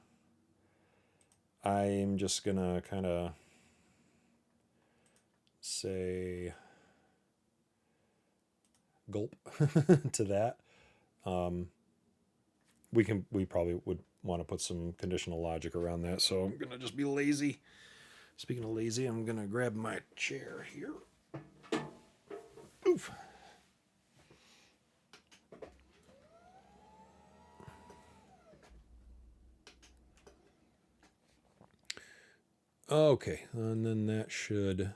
I'm just going to kind of say gulp to that. We probably would want to put some conditional logic around that. So I'm going to just be lazy. Speaking of lazy, I'm going to grab my chair here. Oof. Okay, and then that should...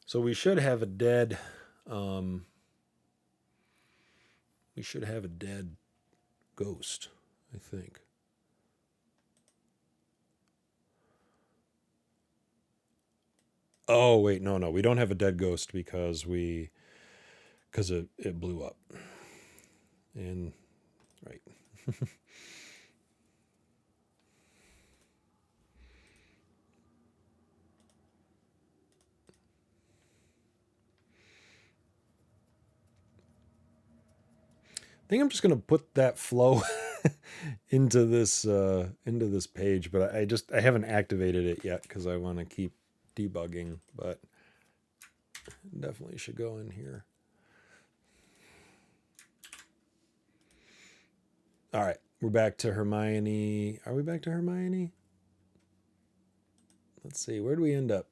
So we should have a dead... we should have a dead ghost, I think. Oh, wait, no, we don't have a dead ghost because it blew up. And, right. I think I'm just gonna put that flow into this page, but I haven't activated it yet because I want to keep debugging, but definitely should go in here. All right, we're back to Hermione. Are we back to Hermione? Let's see, where do we end up?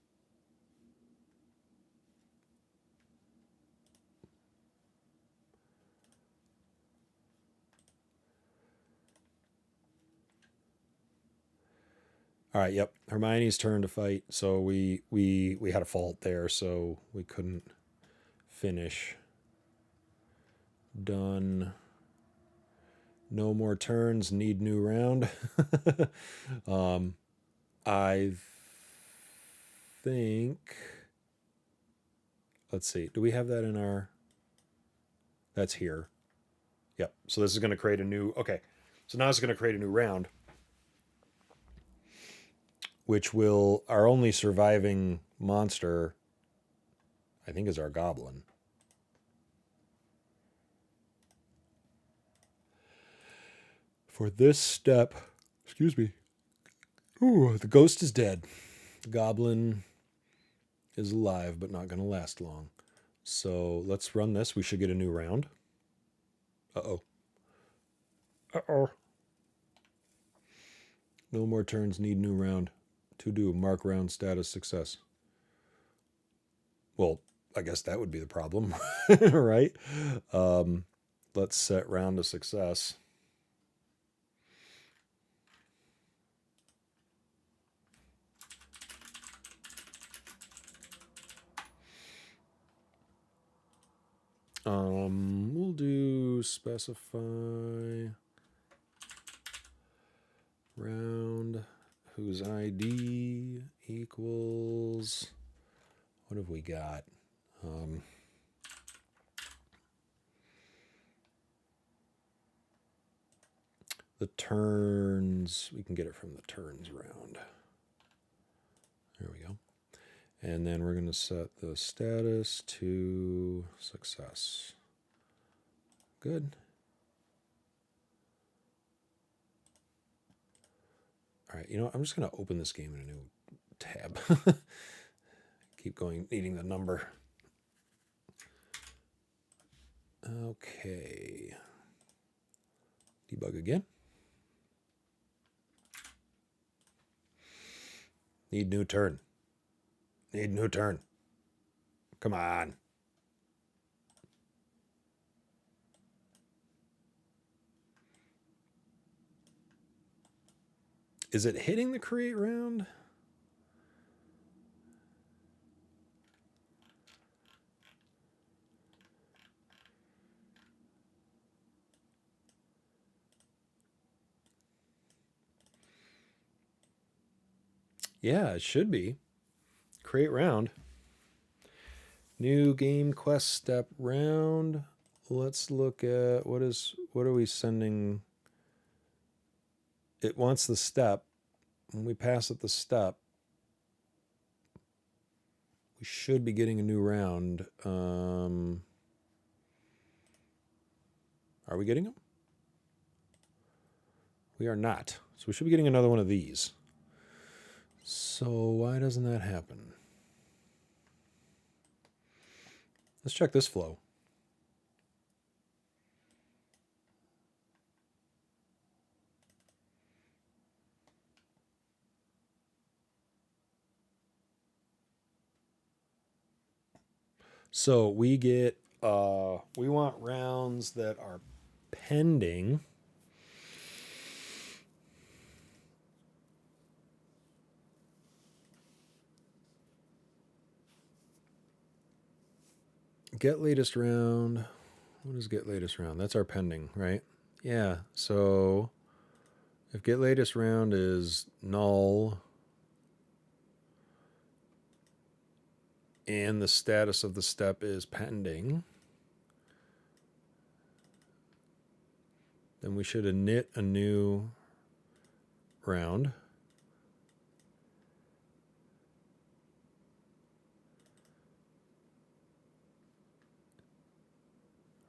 All right, yep. Hermione's turn to fight. So we had a fault there, so we couldn't finish. Done. No more turns. Need new round. I think. Let's see. Do we have that in our? That's here. Yep. So this is going to create a new. Okay. So now it's going to create a new round, which will... Our only surviving monster, I think, is our goblin. For this step, excuse me. Ooh, the ghost is dead. The goblin is alive, but not going to last long. So let's run this. We should get a new round. Uh-oh. Uh-oh. No more turns. Need new round. To do. Mark round status success. Well, I guess that would be the problem, right? Let's set round to success. We'll do specify round whose ID equals... What have we got? The turns, we can get it from the turns round. There we go. And then we're going to set the status to success. Good. All right, you know what? I'm just going to open this game in a new tab. Keep going, needing the number. Okay. Debug again. Need new turn. Need new turn. Come on. Is it hitting the create round? Yeah, it should be. Create round. New game quest step round. Let's look at what are we sending? It wants the step. When we pass it the step, we should be getting a new round. Are we getting them? We are not. So we should be getting another one of these. So why doesn't that happen? Let's check this flow. So we get, we want rounds that are pending. get latest round. What is get latest round? That's our pending, right? Yeah, so if get latest round is null and the status of the step is pending, then we should init a new round.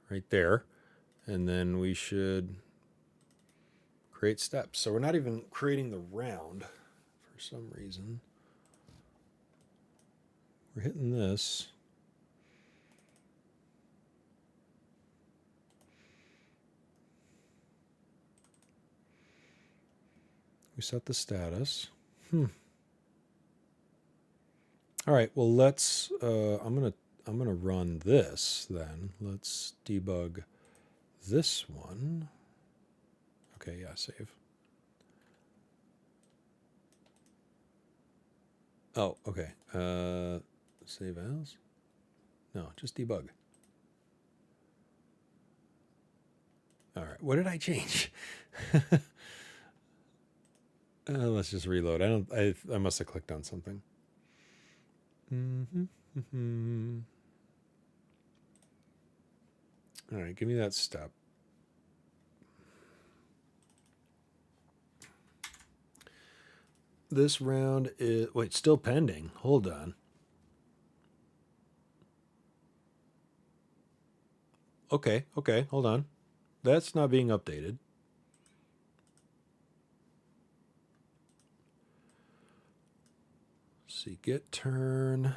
Right there. And then we should create steps. So we're not even creating the round for some reason. We're hitting this. We set the status. All right, well let's I'm gonna run this then. Let's debug this one. Okay, yeah, save. Oh, okay. Save as? No, just debug. All right, what did I change? Let's just reload. I must have clicked on something. All right, give me that step. This round is, wait, still pending. Hold on. Okay, hold on. That's not being updated. Let's see, get turn.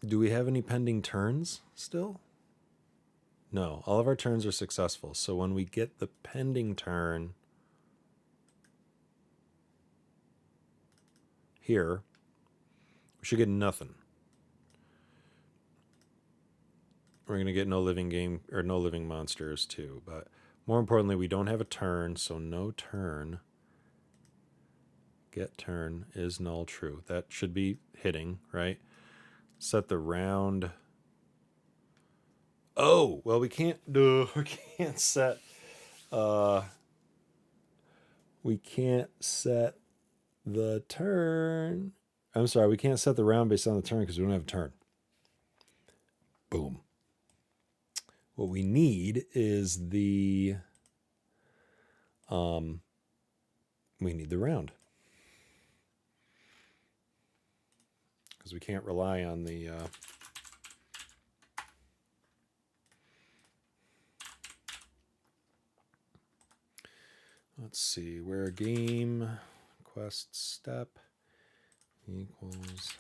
Do we have any pending turns still? No, all of our turns are successful. So when we get the pending turn here, we should get nothing. We're going to get no living game or no living monsters too, but more importantly, we don't have a turn, so no turn. Get turn is null true. That should be hitting, right? Set the round. Oh, well, we can't set we can't set the turn. I'm sorry, we can't set the round based on the turn because we don't have a turn. Boom. What we need is the we need the round. Because we can't rely on the let's see, where game quest step equals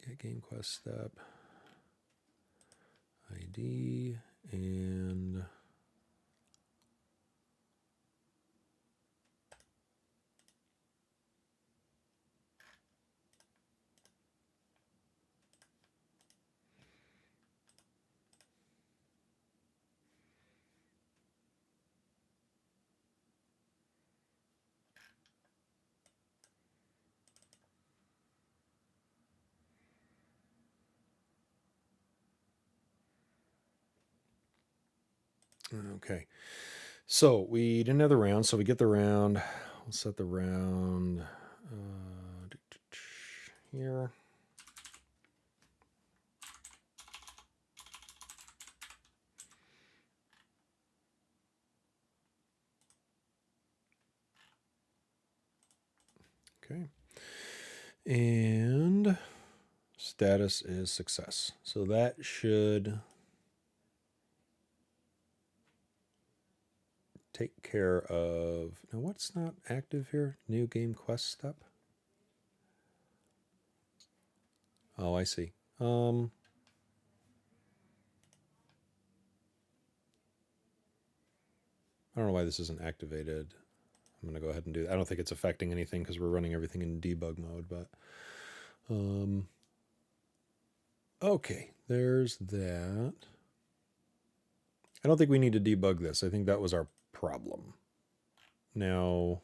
get game quest step ID and okay. So we didn't have the round, so we get the round. We'll set the round here. Okay. And status is success. So that should take care of, now what's not active here? New game quest step. Oh, I see. I don't know why this isn't activated. I'm going to go ahead and do that. I don't think it's affecting anything because we're running everything in debug mode, but okay, there's that. I don't think we need to debug this. I think that was our problem. Now,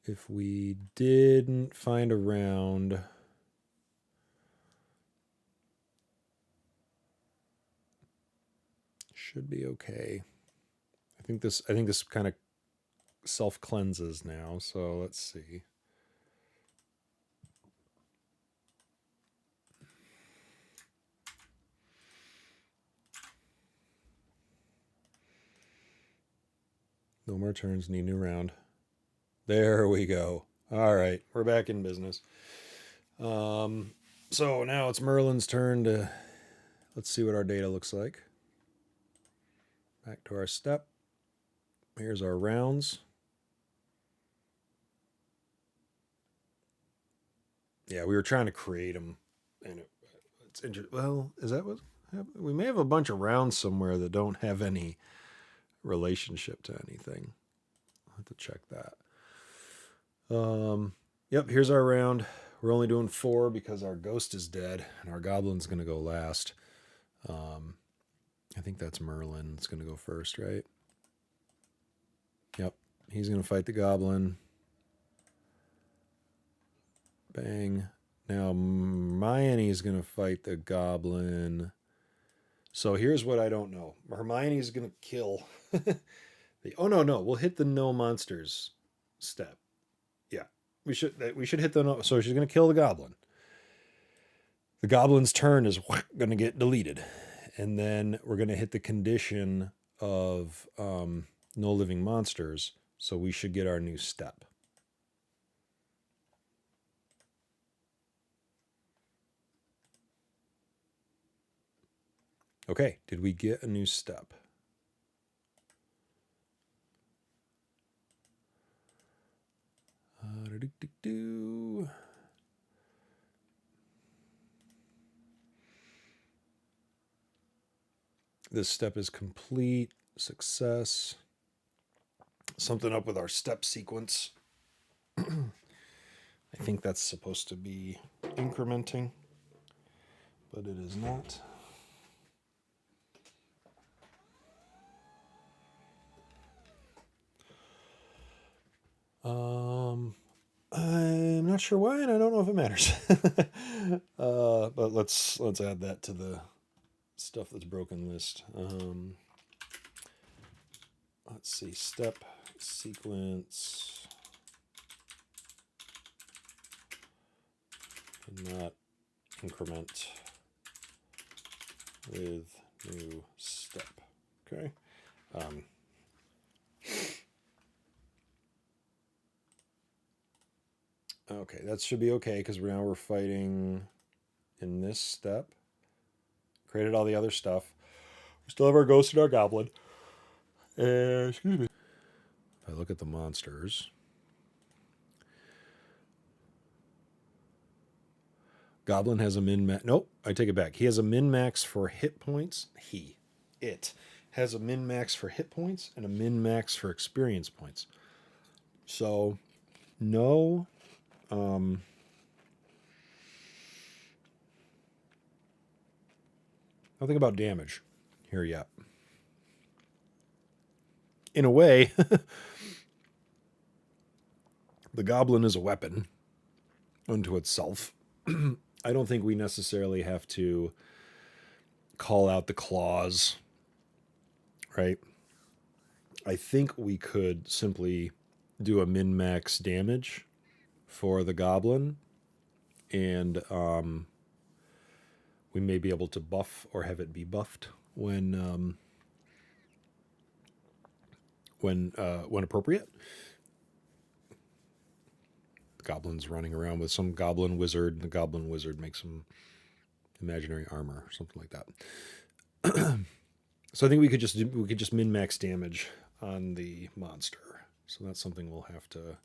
If we didn't find a round, should be okay. I think this kind of self cleanses now. So let's see. No more turns, need new round. There we go. All right, we're back in business. So now it's Merlin's turn to, let's see what our data looks like. Back to our step. Here's our rounds. Yeah, we were trying to create them, and it's interesting. Well, is that what we may have a bunch of rounds somewhere that don't have any relationship to anything? I'll have to check that. Yep, here's our round. We're only doing 4 because our ghost is dead and our goblin's going to go last. I think that's Merlin. It's going to go first, right? Yep, he's going to fight the goblin. Bang. Now Hermione's going to fight the goblin. So here's what I don't know. Hermione's going to kill. Oh no, we'll hit the no monsters step. Yeah, we should hit the no. So she's going to kill the goblin. The goblin's turn is going to get deleted, and then we're going to hit the condition of no living monsters. So we should get our new step. Okay, did we get a new step? This step is complete. Success. Something up with our step sequence. I think that's supposed to be incrementing, but it is not. I'm not sure why, and I don't know if it matters. But let's add that to the stuff that's broken list. Let's see, step sequence. Not increment with new step. Okay. Okay, that should be okay because now we're fighting in this step. Created all the other stuff. We still have our ghost and our goblin. Excuse me. If I look at the monsters, goblin has a min-max. Nope, I take it back. He has a min-max for hit points. It has a min-max for hit points and a min-max for experience points. So, no. Nothing about damage here yet. In a way, the goblin is a weapon unto itself. I don't think we necessarily have to call out the claws, right? I think we could simply do a min-max damage for the goblin, and we may be able to buff or have it be buffed when appropriate. The goblin's running around with some goblin wizard, and the goblin wizard makes some imaginary armor or something like that. So I think we could just min-max damage on the monster. So that's something we'll have to.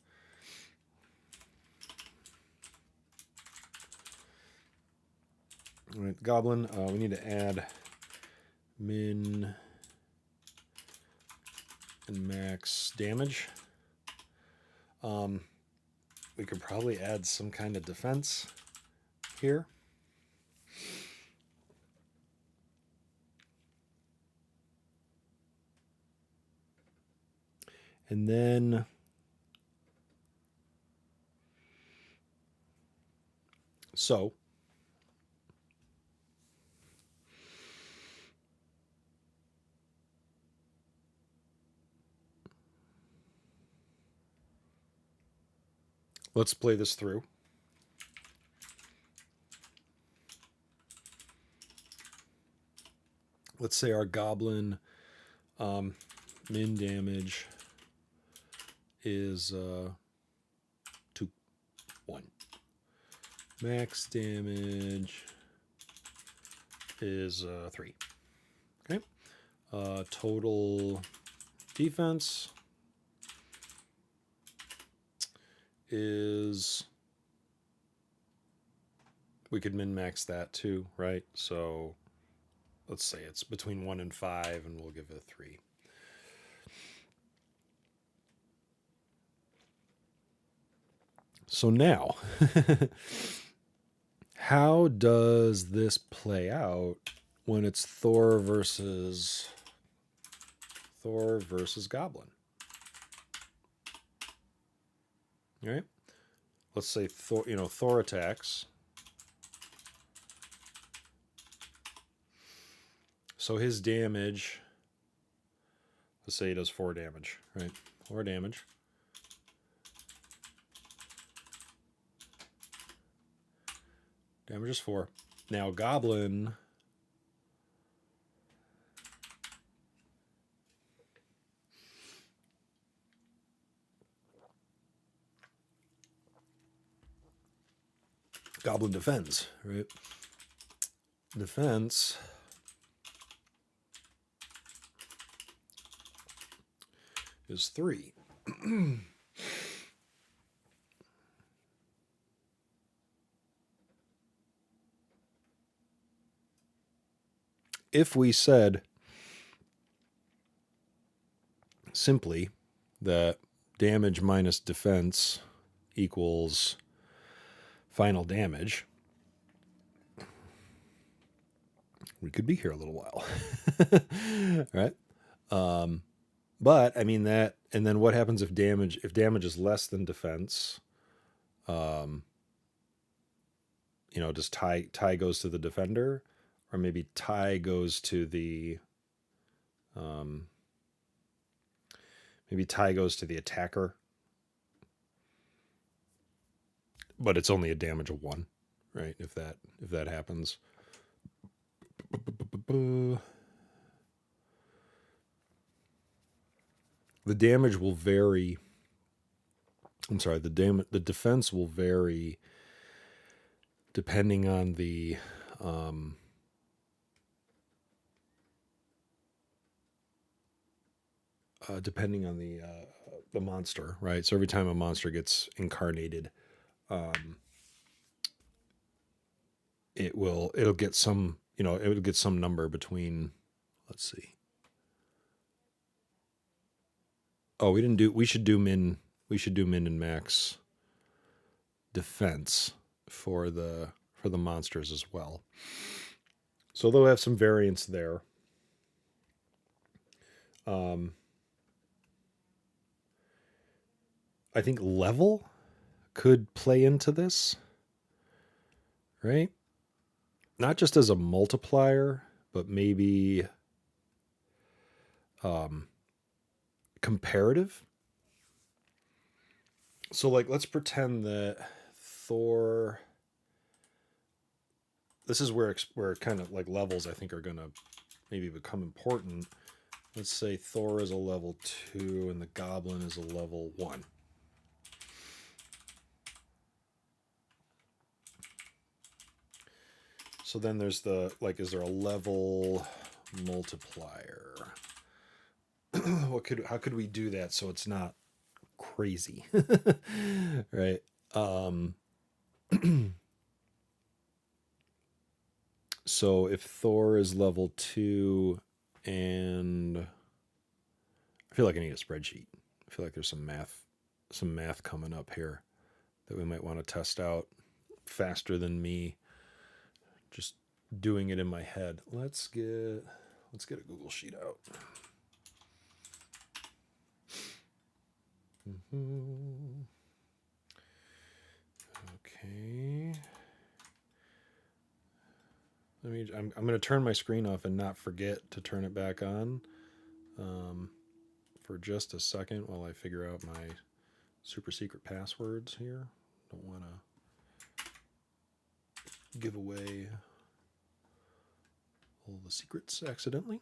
All right, goblin. We need to add min and max damage. We could probably add some kind of defense here. And then So let's play this through. Let's say our goblin min damage is 2, 1. Max damage is 3. Okay. Total defense is, we could min max that too, right? So let's say it's between 1 and 5, and we'll give it a 3. So now, how does this play out when it's Thor versus Goblin? All right. Let's say Thor attacks. So his damage, let's say he does 4 damage, right? 4 damage. Damage is 4. Now Goblin defends, right? Defense is 3. If we said simply that damage minus defense equals final damage, we could be here a little while. Right? But I mean that, and then what happens if damage is less than defense? Does tie goes to the defender, or maybe tie goes to the attacker, but it's only a damage of 1, right? If that happens. The damage will vary. I'm sorry, the defense will vary depending on the monster, right? So every time a monster gets incarnated, it'll get some, it'll get some number between, let's see. Oh, we should do min and max defense for the monsters as well. So they'll have some variance there. I think level could play into this, right? Not just as a multiplier, but maybe comparative. So let's pretend that Thor, this is where kind of like levels I think are going to maybe become important. Let's say Thor is a level 2 and the Goblin is a level 1. So then there's is there a level multiplier? How could we do that so it's not crazy? Right? So if Thor is level 2 and I feel like I need a spreadsheet. I feel like there's some math coming up here that we might want to test out faster than me just doing it in my head. Let's get a Google Sheet out. Okay. I'm going to turn my screen off and not forget to turn it back on for just a second while I figure out my super secret passwords here. Don't want to give away all the secrets accidentally.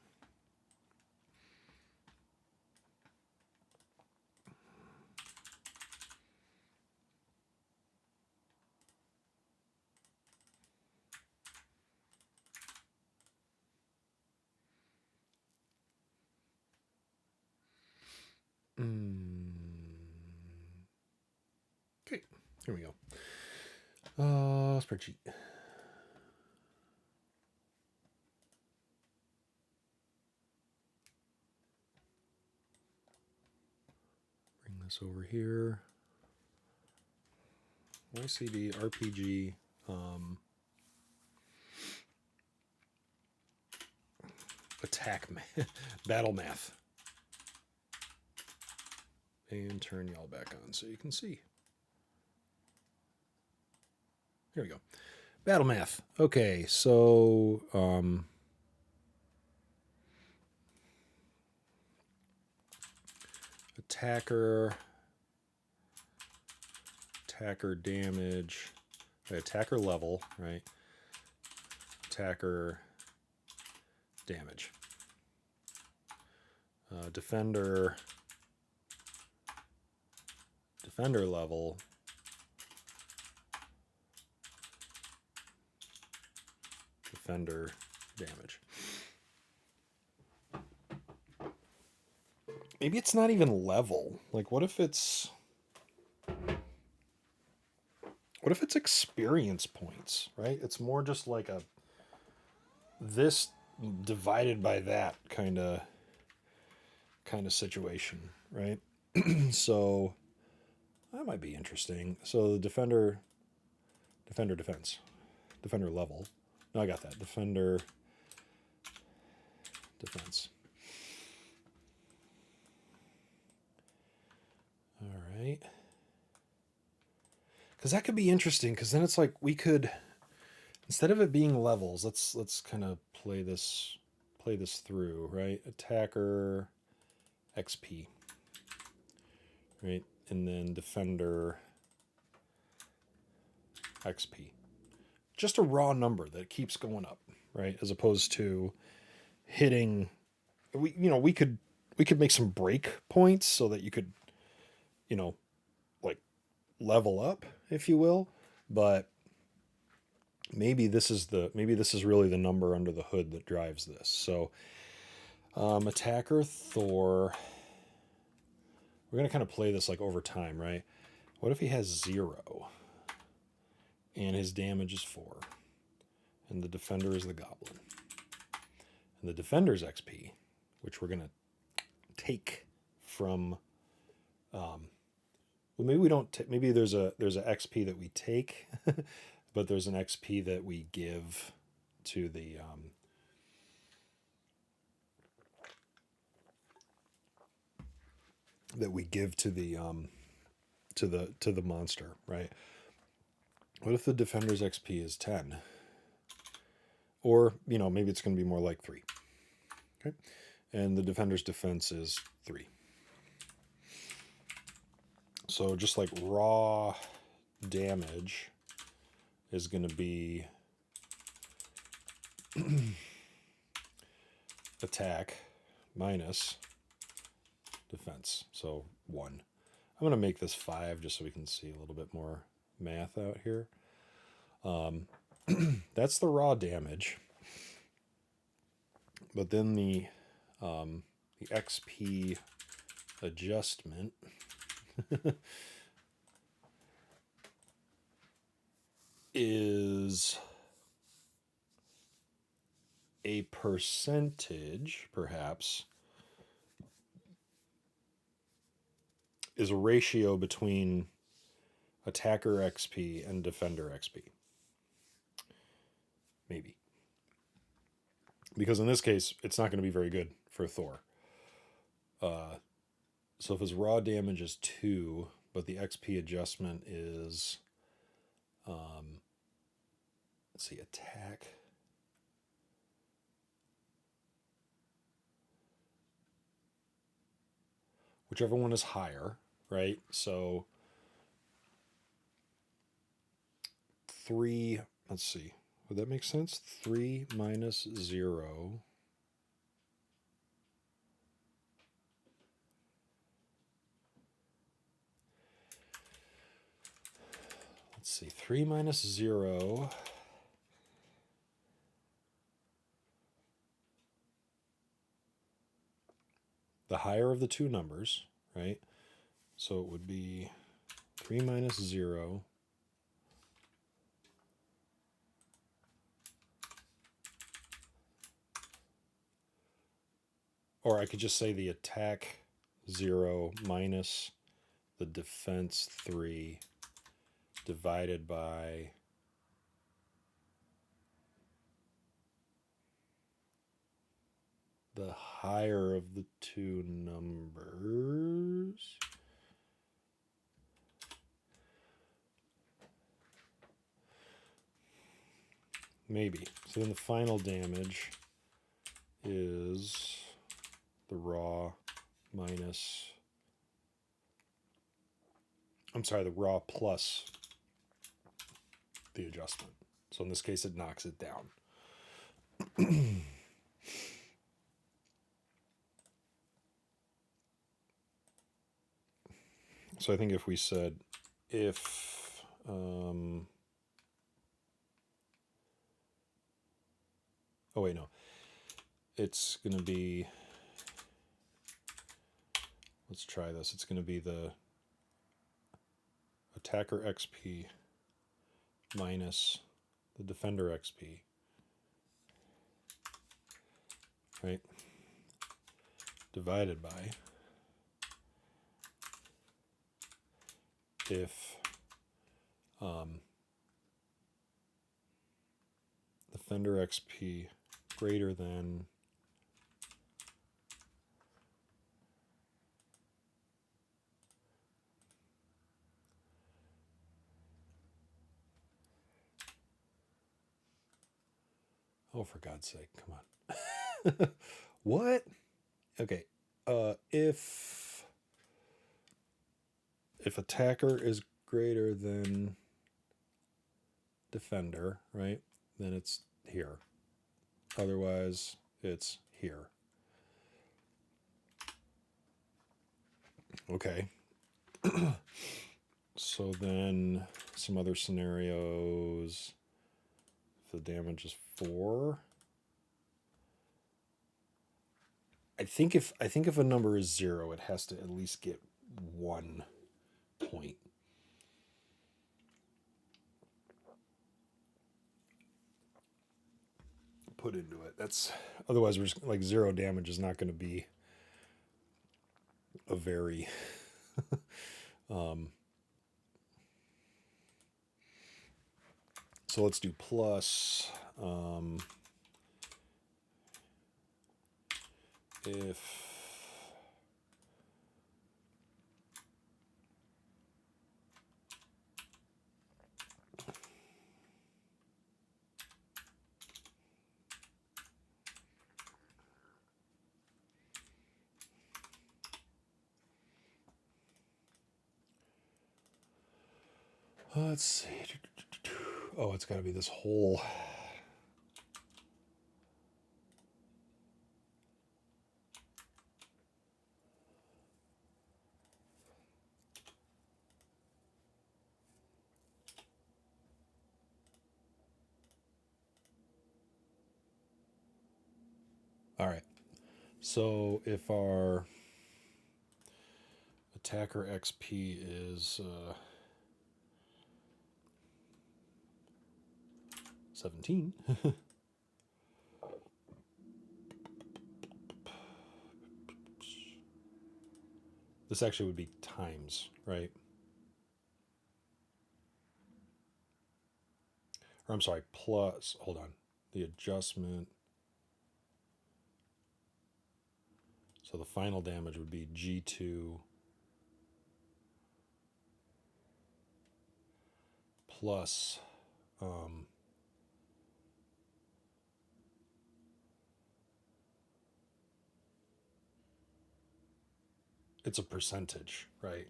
Okay, here we go. Spreadsheet. Bring this over here. YCDRPG. Attack battle math. And turn y'all back on so you can see. Here we go. Battle math. Okay, so attacker damage, attacker level, right? Attacker damage. Defender level. Defender damage. Maybe it's not even level. Like, what if it's experience points, right? It's more just like this divided by that kind of situation, right? So that might be interesting. So the defender level. No, I got that. Defender defense. All right. Because that could be interesting. Because then it's like we could, instead of it being levels, let's kind of play this through, right? Attacker XP, right, and then defender XP. Just a raw number that keeps going up, right? As opposed to hitting, we could make some break points so that you could, like level up, if you will, but maybe this is really the number under the hood that drives this. So attacker Thor, we're going to kind of play this like over time, right? What if he has 0 and his damage is 4 and the defender is the goblin and the defender's XP, which we're going to take from well, maybe we don't maybe there's a XP that we take but there's an XP that we give to the to the monster, right? What if the defender's XP is 10? Or, maybe it's going to be more like 3. Okay? And the defender's defense is 3. So just like raw damage is going to be attack minus defense. So 1. I'm going to make this 5 just so we can see a little bit more math out here. That's the raw damage. But then the XP adjustment is a percentage, perhaps, is a ratio between attacker XP and defender XP. Maybe. Because in this case, it's not going to be very good for Thor. So if his raw damage is 2, but the XP adjustment is, let's see, attack whichever one is higher, right? So 3, let's see, would that make sense? 3 minus 0. Let's see, 3 minus 0. The higher of the two numbers, right? So it would be 3 minus 0. Or I could just say the attack 0 minus the defense 3 divided by the higher of the two numbers. Maybe. So then the final damage is the raw minus... I'm sorry, the raw plus the adjustment. So in this case, it knocks it down. So I think if we said if oh wait, no, it's going to be, let's try this. It's going to be the attacker XP minus the defender XP, right? Divided by if defender XP greater than oh, for God's sake, come on. What? Okay. If attacker is greater than defender, right? Then it's here. Otherwise, it's here. Okay. So then some other scenarios. If the damage is 4. I think if a number is 0, it has to at least get 1 point. Put into it. That's otherwise we're just like 0 damage is not going to be a very so let's do plus if let's see. Oh, it's got to be this whole... All right. So if our attacker XP is 17. This actually would be times, right? Or I'm sorry, plus, hold on, the adjustment. So the final damage would be G2 plus it's a percentage, right?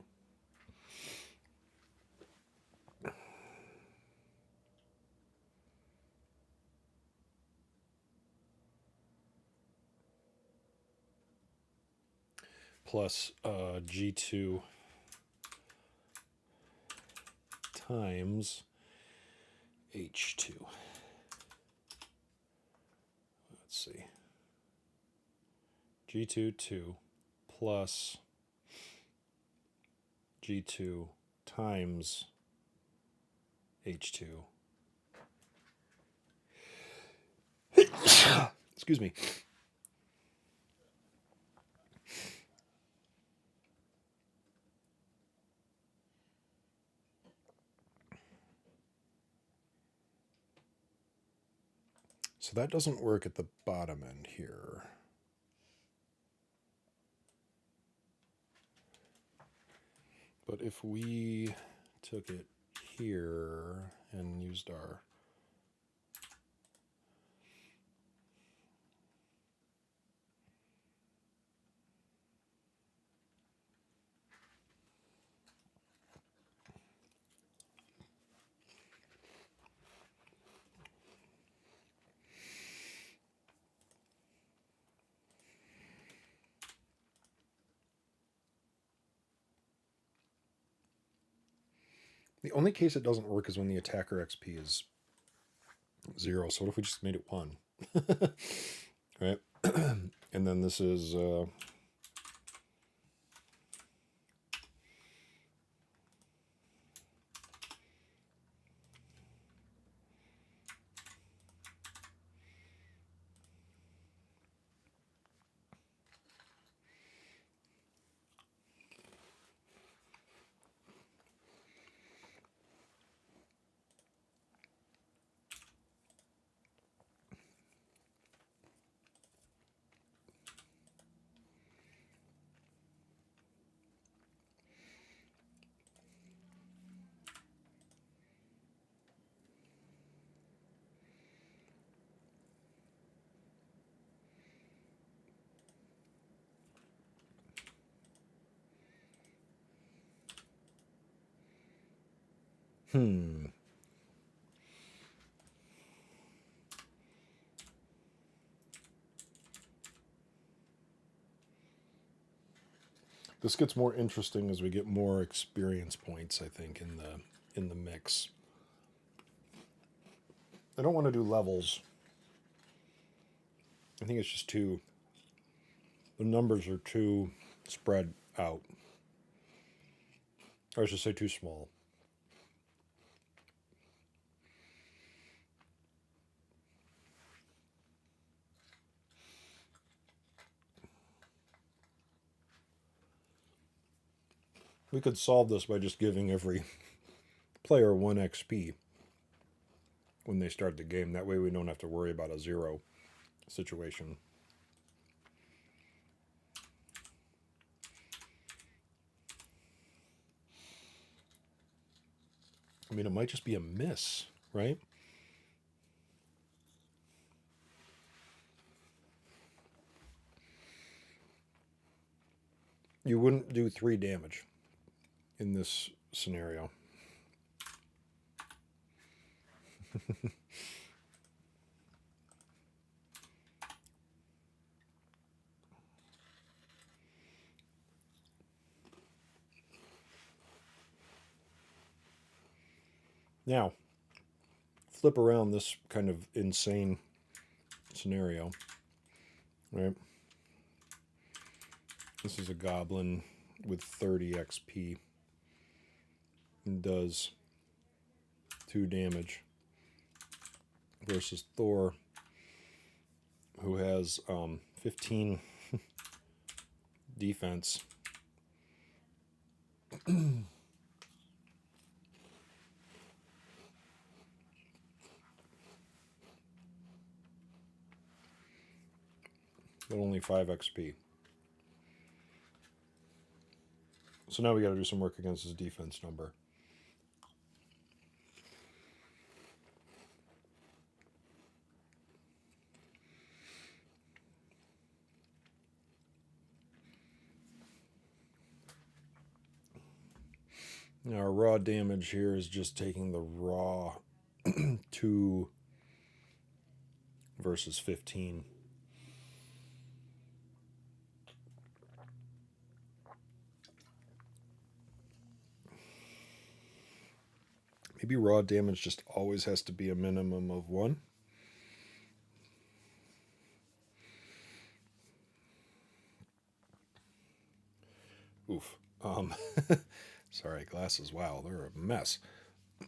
Plus G2 times H2. Let's see. G2 2 plus G2 times H2. Excuse me. So that doesn't work at the bottom end here. But if we took it here and used our the only case it doesn't work is when the attacker XP is 0. So what if we just made it 1? Right? And then this is This gets more interesting as we get more experience points, I think, in the mix. I don't want to do levels. I think it's just too, the numbers are too spread out. Or I should say too small. We could solve this by just giving every player 1 XP when they start the game. That way we don't have to worry about a 0 situation. I mean, it might just be a miss, right? You wouldn't do 3 damage in this scenario. Now, flip around this kind of insane scenario, right? This is a goblin with 30 XP and does 2 damage versus Thor, who has 15 defense. But only 5 XP. So now we got to do some work against his defense number. Now our raw damage here is just taking the raw 2 versus 15. Maybe raw damage just always has to be a minimum of 1. Oof. Sorry, glasses. Wow, they're a mess.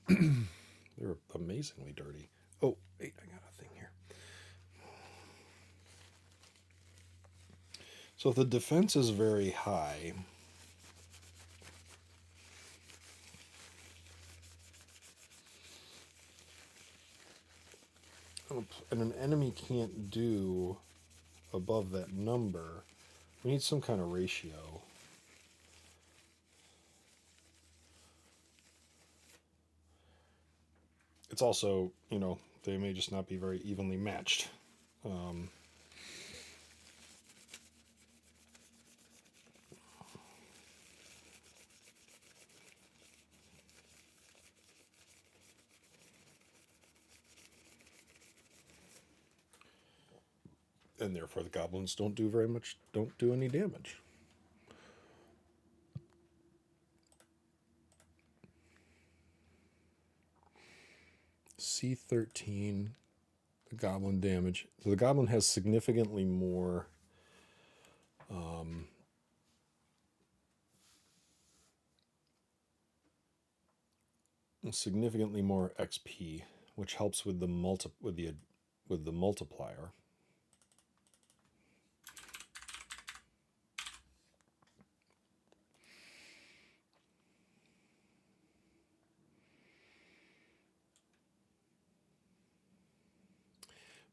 They're amazingly dirty. Oh, wait, I got a thing here. So if the defense is very high, and an enemy can't do above that number, we need some kind of ratio. It's also, they may just not be very evenly matched. And therefore the goblins don't do any damage. C13, the goblin damage. So the goblin has significantly more XP, which helps with the multiplier.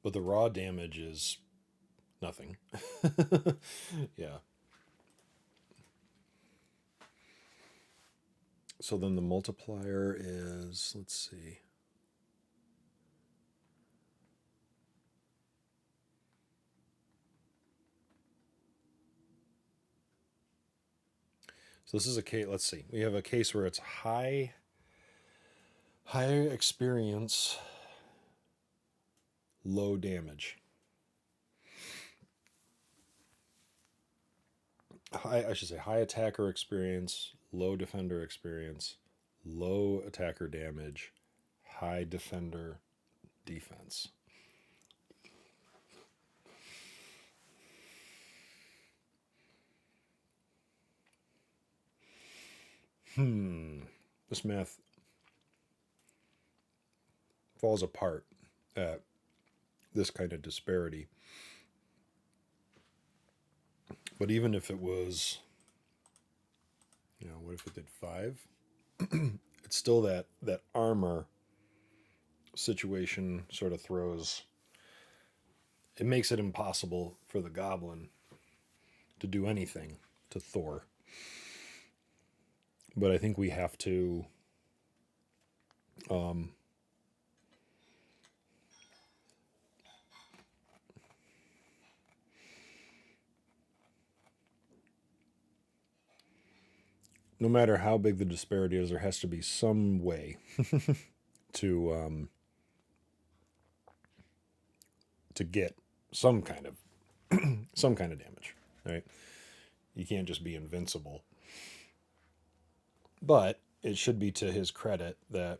But the raw damage is nothing. Yeah. So then the multiplier is, let's see. So this is a case, let's see. We have a case where it's high experience, low damage. I should say high attacker experience, low defender experience, low attacker damage, high defender defense. This math falls apart at this kind of disparity. But even if it was, what if it did 5? It's still that armor situation sort of it makes it impossible for the goblin to do anything to Thor. But I think we have to no matter how big the disparity is, there has to be some way to get some kind of damage, right? You can't just be invincible. But it should be to his credit that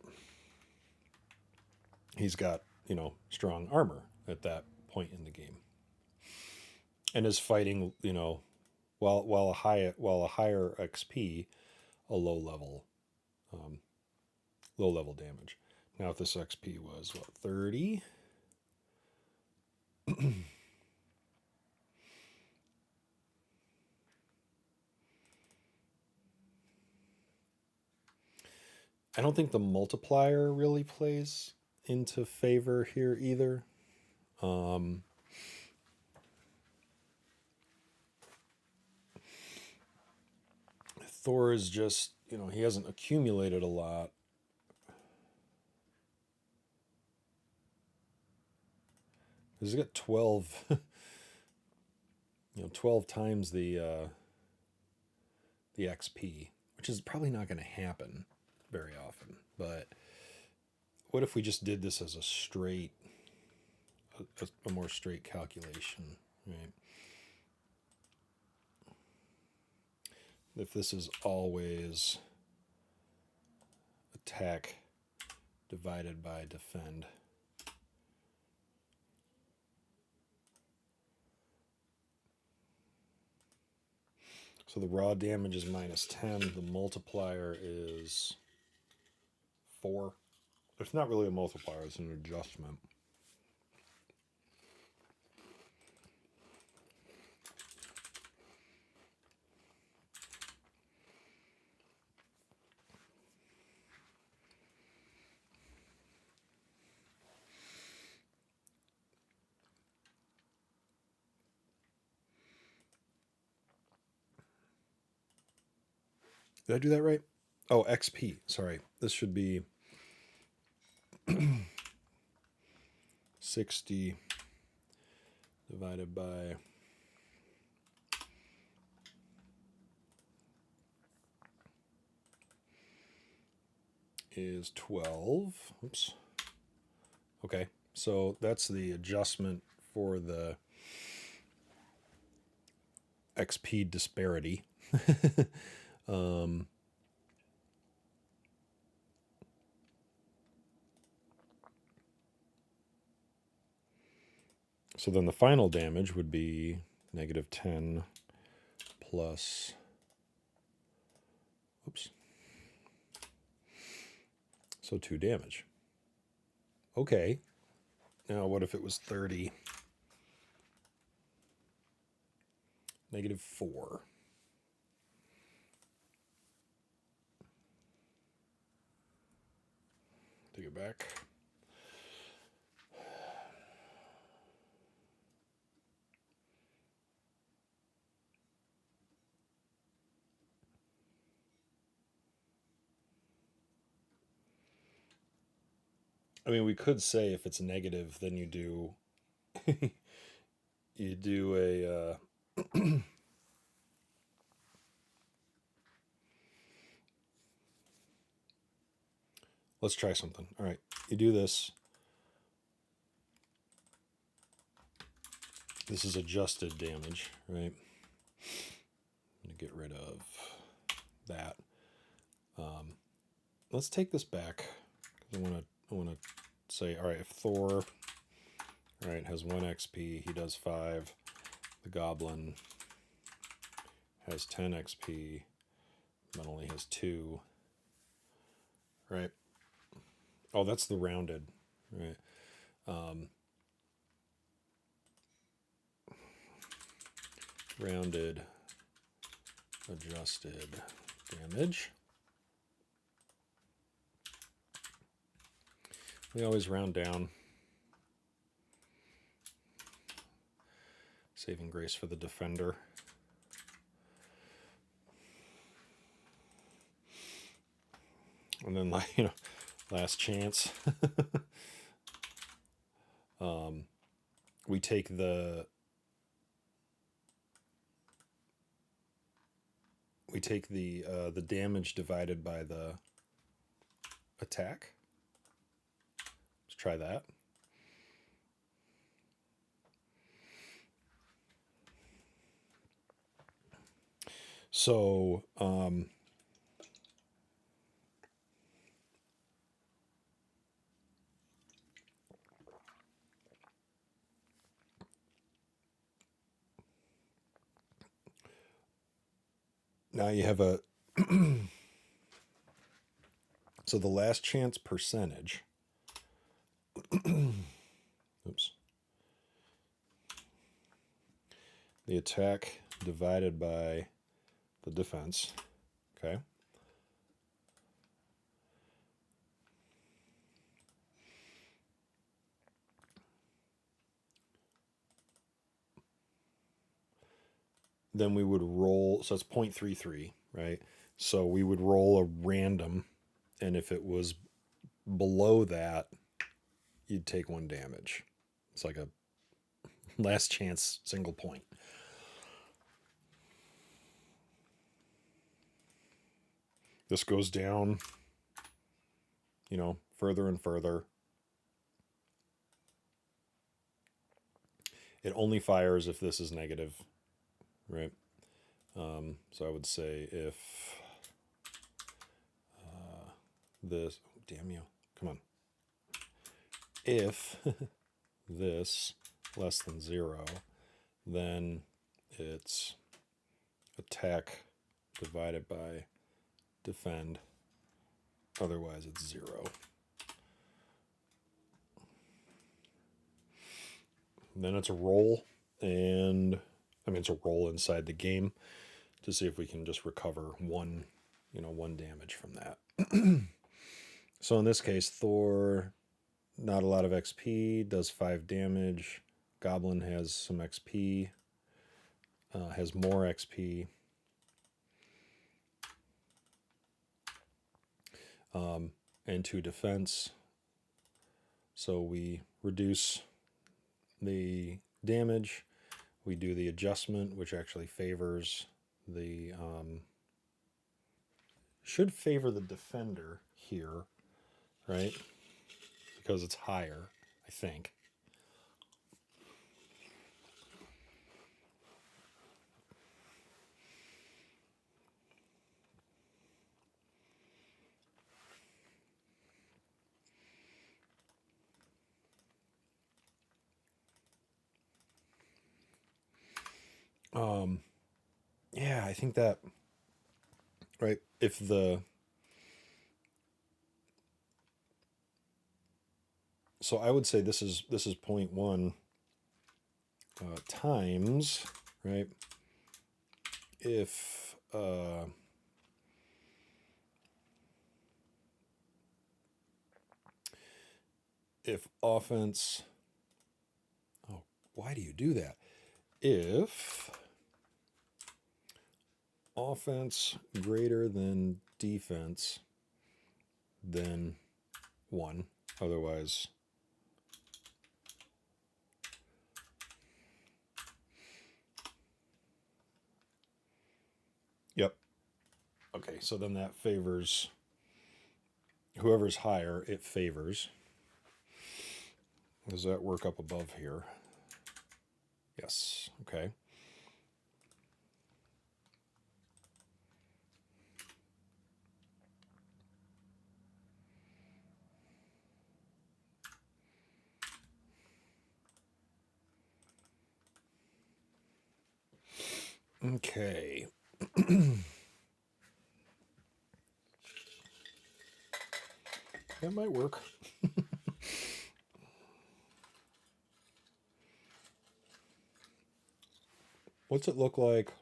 he's got, strong armor at that point in the game. And is fighting, while a higher XP, a low level damage. Now if this XP was 30, I don't think the multiplier really plays into favor here either. Thor is just, he hasn't accumulated a lot. He's got 12, 12 times the XP, which is probably not going to happen. very often. But what if we just did this as a straight, a more straight calculation, right? If this is always attack divided by defend. So the raw damage is minus 10. The multiplier is 4. It's not really a multiplier, it's an adjustment. Did I do that right? Oh, XP. Sorry. This should be 60 divided by is 12. Oops. Okay. So that's the adjustment for the XP disparity. So then the final damage would be negative 10 plus, oops, so 2 damage. Okay, now what if it was 30? Negative 4. Take it back. I mean, we could say if it's negative, then you do you do a let's try something. All right, you do this. This is adjusted damage, right? I'm gonna get rid of that. Let's take this back. I want to say, all right, if Thor, all right, has 1 XP, he does 5. The Goblin has 10 XP, but only has 2. Right? Oh, that's the rounded, right? Rounded, adjusted damage. We always round down. Saving grace for the defender. And then, like, you know, last chance. We take the damage divided by the attack. Let's try that. So now you have a so the last chance percentage. Oops. The attack divided by the defense. Okay. Then we would roll, so it's 0.33, right? So we would roll a random, and if it was below that, you'd take 1 damage. It's like a last chance single point. This goes down you know, further and further. It only fires if this is negative, right? So I would say if this, damn you, come on. If this less than 0, then it's attack divided by defend. Otherwise, it's 0. Then it's a roll, and I mean, it's a roll inside the game to see if we can just recover one damage from that. So in this case, Thor, not a lot of XP, does 5 damage. Goblin has some XP, has more XP. And 2 defense. So we reduce the damage. We do the adjustment, which actually favors the should favor the defender here, right? Because it's higher, I think. Yeah, I think that, right, if the, so I would say this is 0.1 times, right, if offense, oh, why do you do that? If offense greater than defense, then 1. Otherwise, yep. Okay, so then that favors whoever's higher, it favors. Does that work up above here? Yes, okay. Okay. That might work. What's it look like?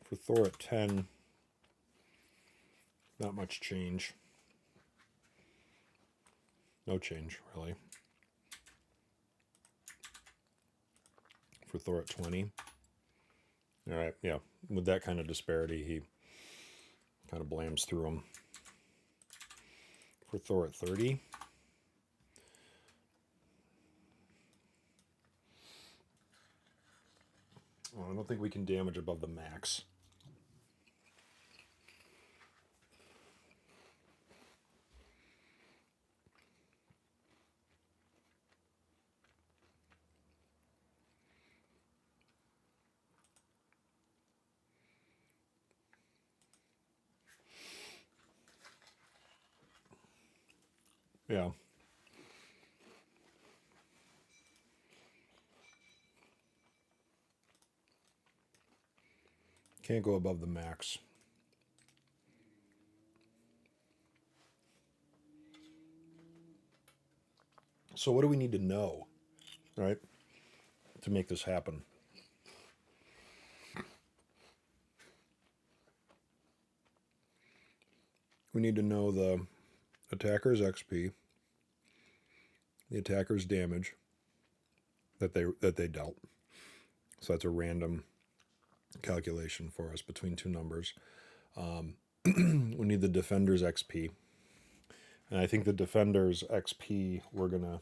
For Thor at 10, not much change. No change, really. For Thor at 20. All right, yeah. With that kind of disparity, he kind of blams through them. For Thor at 30. Well, I don't think we can damage above the max. Yeah. Can't go above the max. So what do we need to know, right, to make this happen? We need to know the attacker's XP, the attacker's damage that they dealt. So that's a random calculation for us between 2 numbers. We need the defender's XP. And I think the defender's XP, we're going to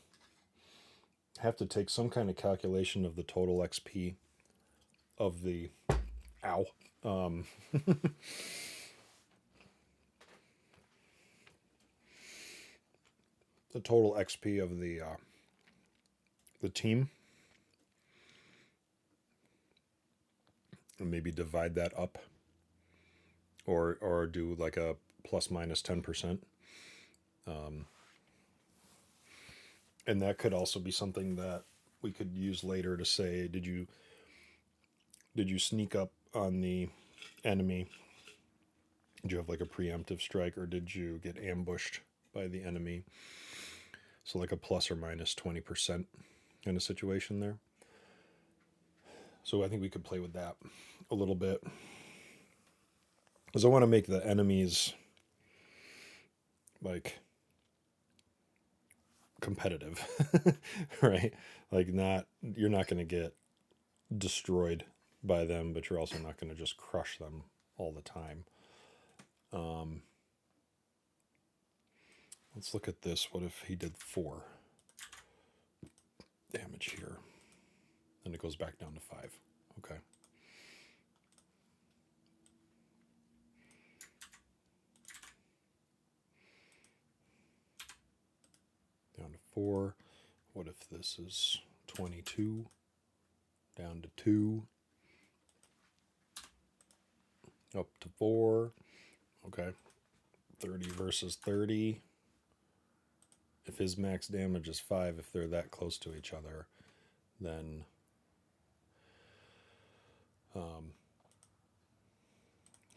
have to take some kind of calculation of the total XP of the ow. The total XP of the team, and maybe divide that up, or do like a plus minus 10%. And that could also be something that we could use later to say, did you sneak up on the enemy? Did you have like a preemptive strike, or did you get ambushed by the enemy? So like a plus or minus 20% kind of situation there. So I think we could play with that a little bit, because I want to make the enemies like competitive, right? Like you're not going to get destroyed by them, but you're also not going to just crush them all the time. Let's look at this. What if he did 4 damage here? And it goes back down to 5. Okay. Down to 4. What if this is 22? Down to 2. Up to 4. Okay. 30 versus 30. If his max damage is 5, if they're that close to each other, then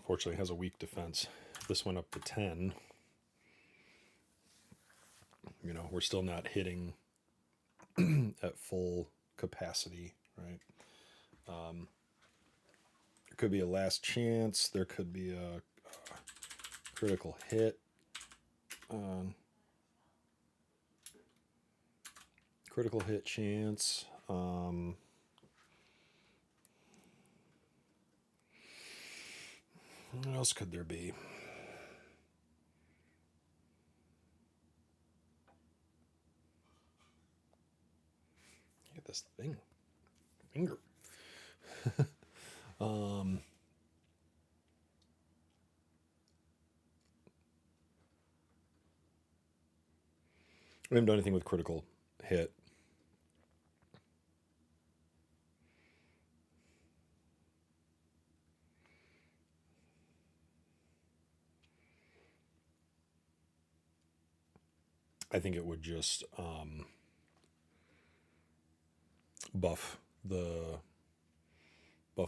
fortunately has a weak defense. If this went up to 10, we're still not hitting at full capacity, right? There could be a last chance. There could be a critical hit. Critical hit chance. What else could there be? Look at this finger. We haven't done anything with critical hit. I think it would just buff the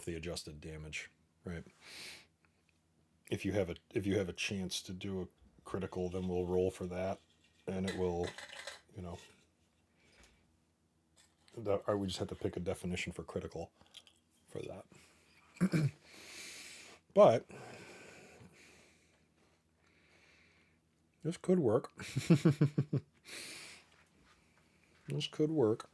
adjusted damage, right? If you have a chance to do a critical, then we'll roll for that, and it will, I would just have to pick a definition for critical for that. But this could work. This could work.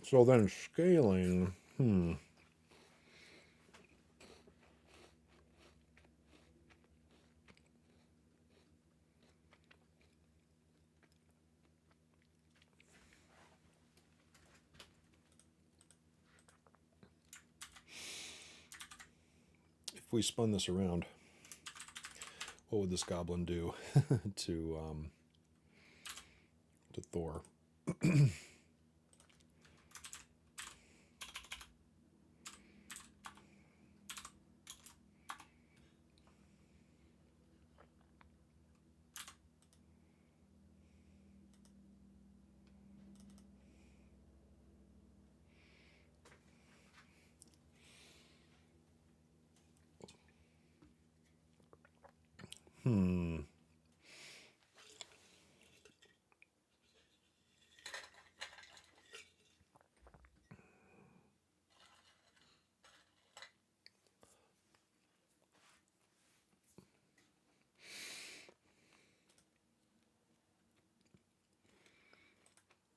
So then scaling, if we spun this around, what would this goblin do to Thor?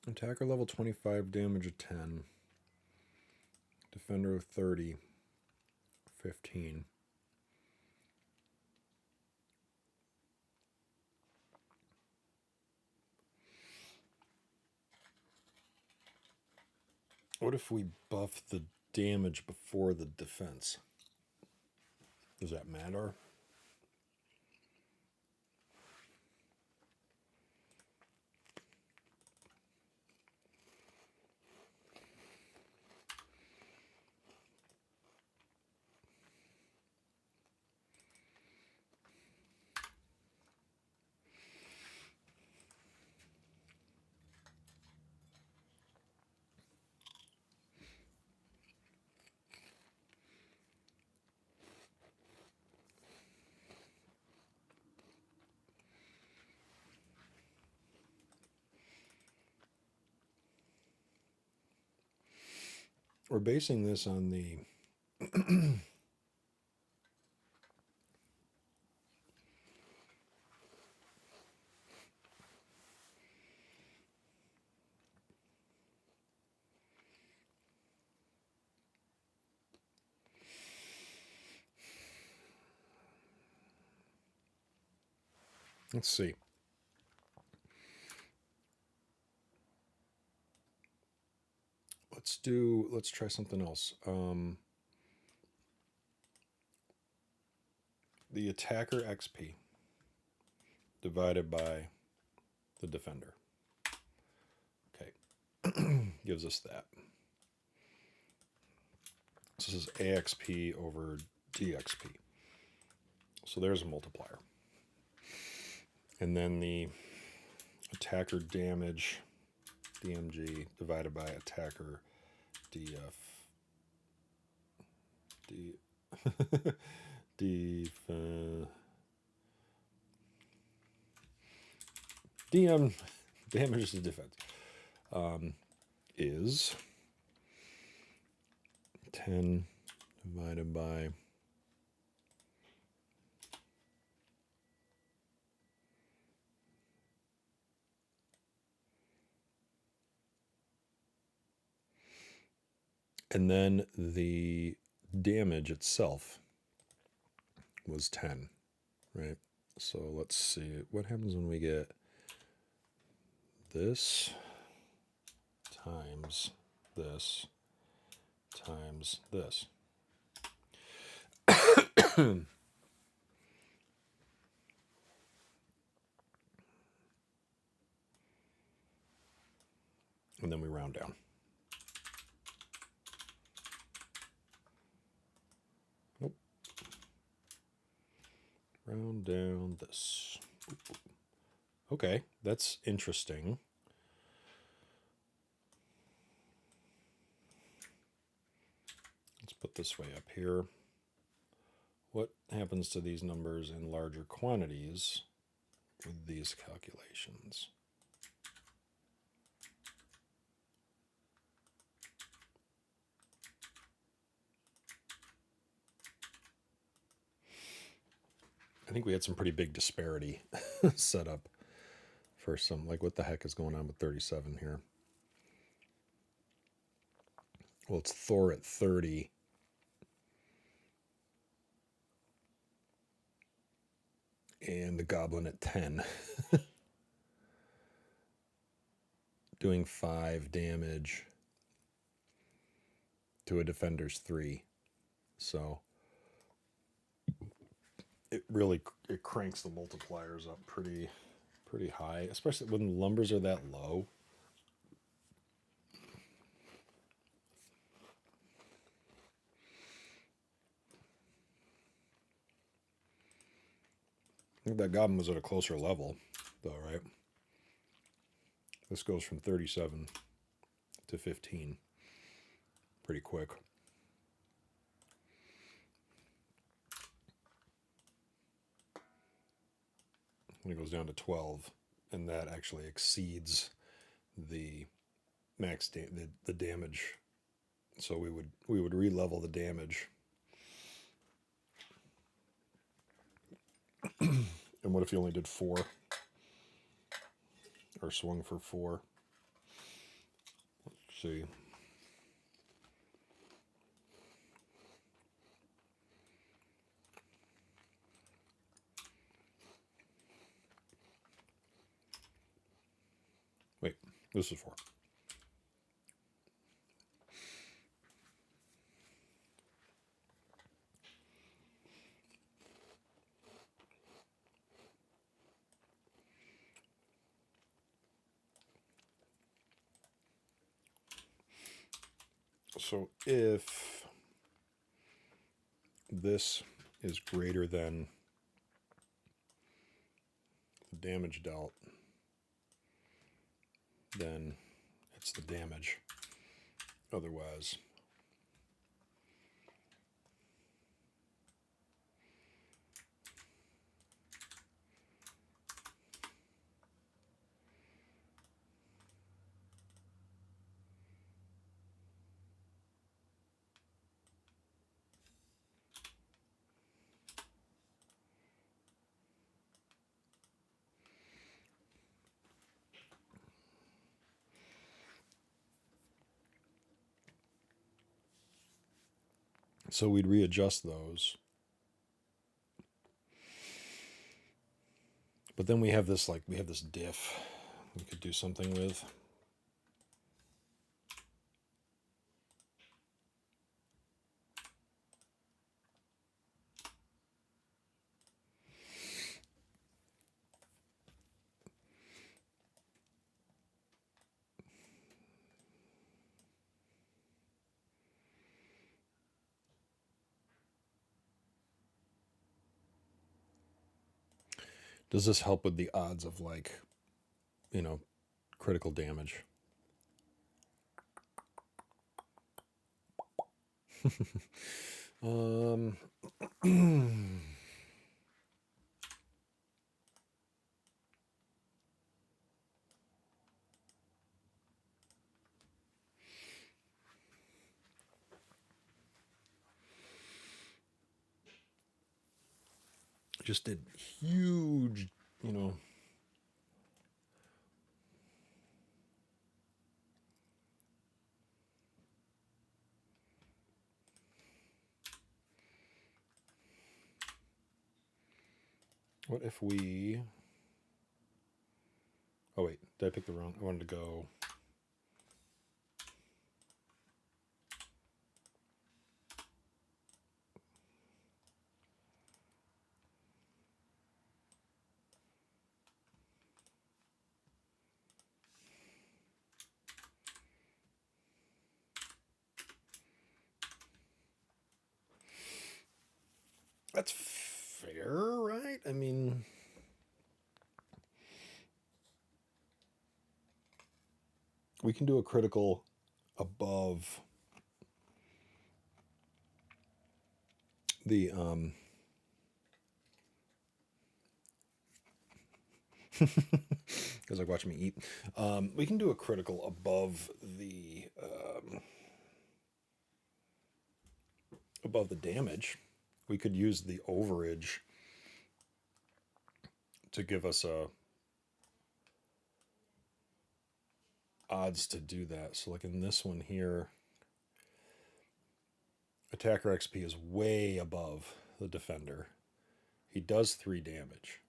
Attacker level 25, damage of 10. Defender of 30, 15. What if we buff the damage before the defense? Does that matter? We're basing this on the let's see. Let's try something else. The attacker XP divided by the defender. Okay. Gives us that. So this is AXP over DXP. So there's a multiplier. And then the attacker damage, DMG, divided by attacker DF. DM damage to defense is 10 divided by and then the damage itself was 10, right? So let's see what happens when we get this times this times this. And then we round down. Nope. Round down this. Okay, that's interesting. Let's put this way up here. What happens to these numbers in larger quantities with these calculations? I think we had some pretty big disparity set up for some, like what the heck is going on with 37 here? Well, it's Thor at 30. And the Goblin at 10. Doing 5 damage to a Defender's 3. So it cranks the multipliers up pretty high, especially when numbers are that low. I think that Goblin was at a closer level, though, right? This goes from 37 to 15 pretty quick. when it goes down to 12, and that actually exceeds the max the damage. So we would re-level the damage. And what if you only did 4? Or swung for 4? Let's see. Wait, this is 4. So if this is greater than the damage dealt, then it's the damage. Otherwise, so we'd readjust those. But then we have this diff we could do something with. Does this help with the odds of, like, critical damage? Just did huge, What if we... Oh, wait. Did I pick the wrong... I wanted to go... That's fair, right? I mean... We can do a critical above the... Because like watching me eat. We can do a critical above the... above the damage. We could use the overage to give us a odds to do that. So like in this one here, attacker XP is way above the defender. He does 3 damage.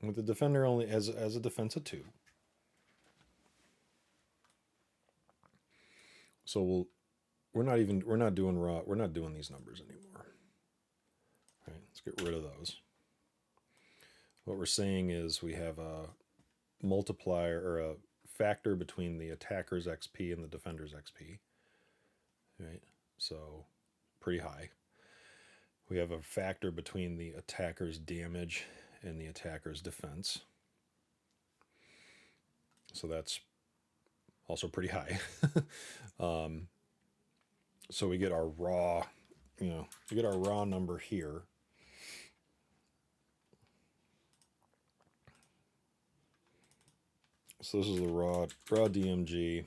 With the defender only as a defense of 2. So we're not doing these numbers anymore. All right, let's get rid of those. What we're saying is we have a multiplier or a factor between the attacker's XP and the defender's XP. Right? So pretty high. We have a factor between the attacker's damage and the attacker's defense. So that's also pretty high. So we get our raw, we get our raw number here. So this is the raw DMG.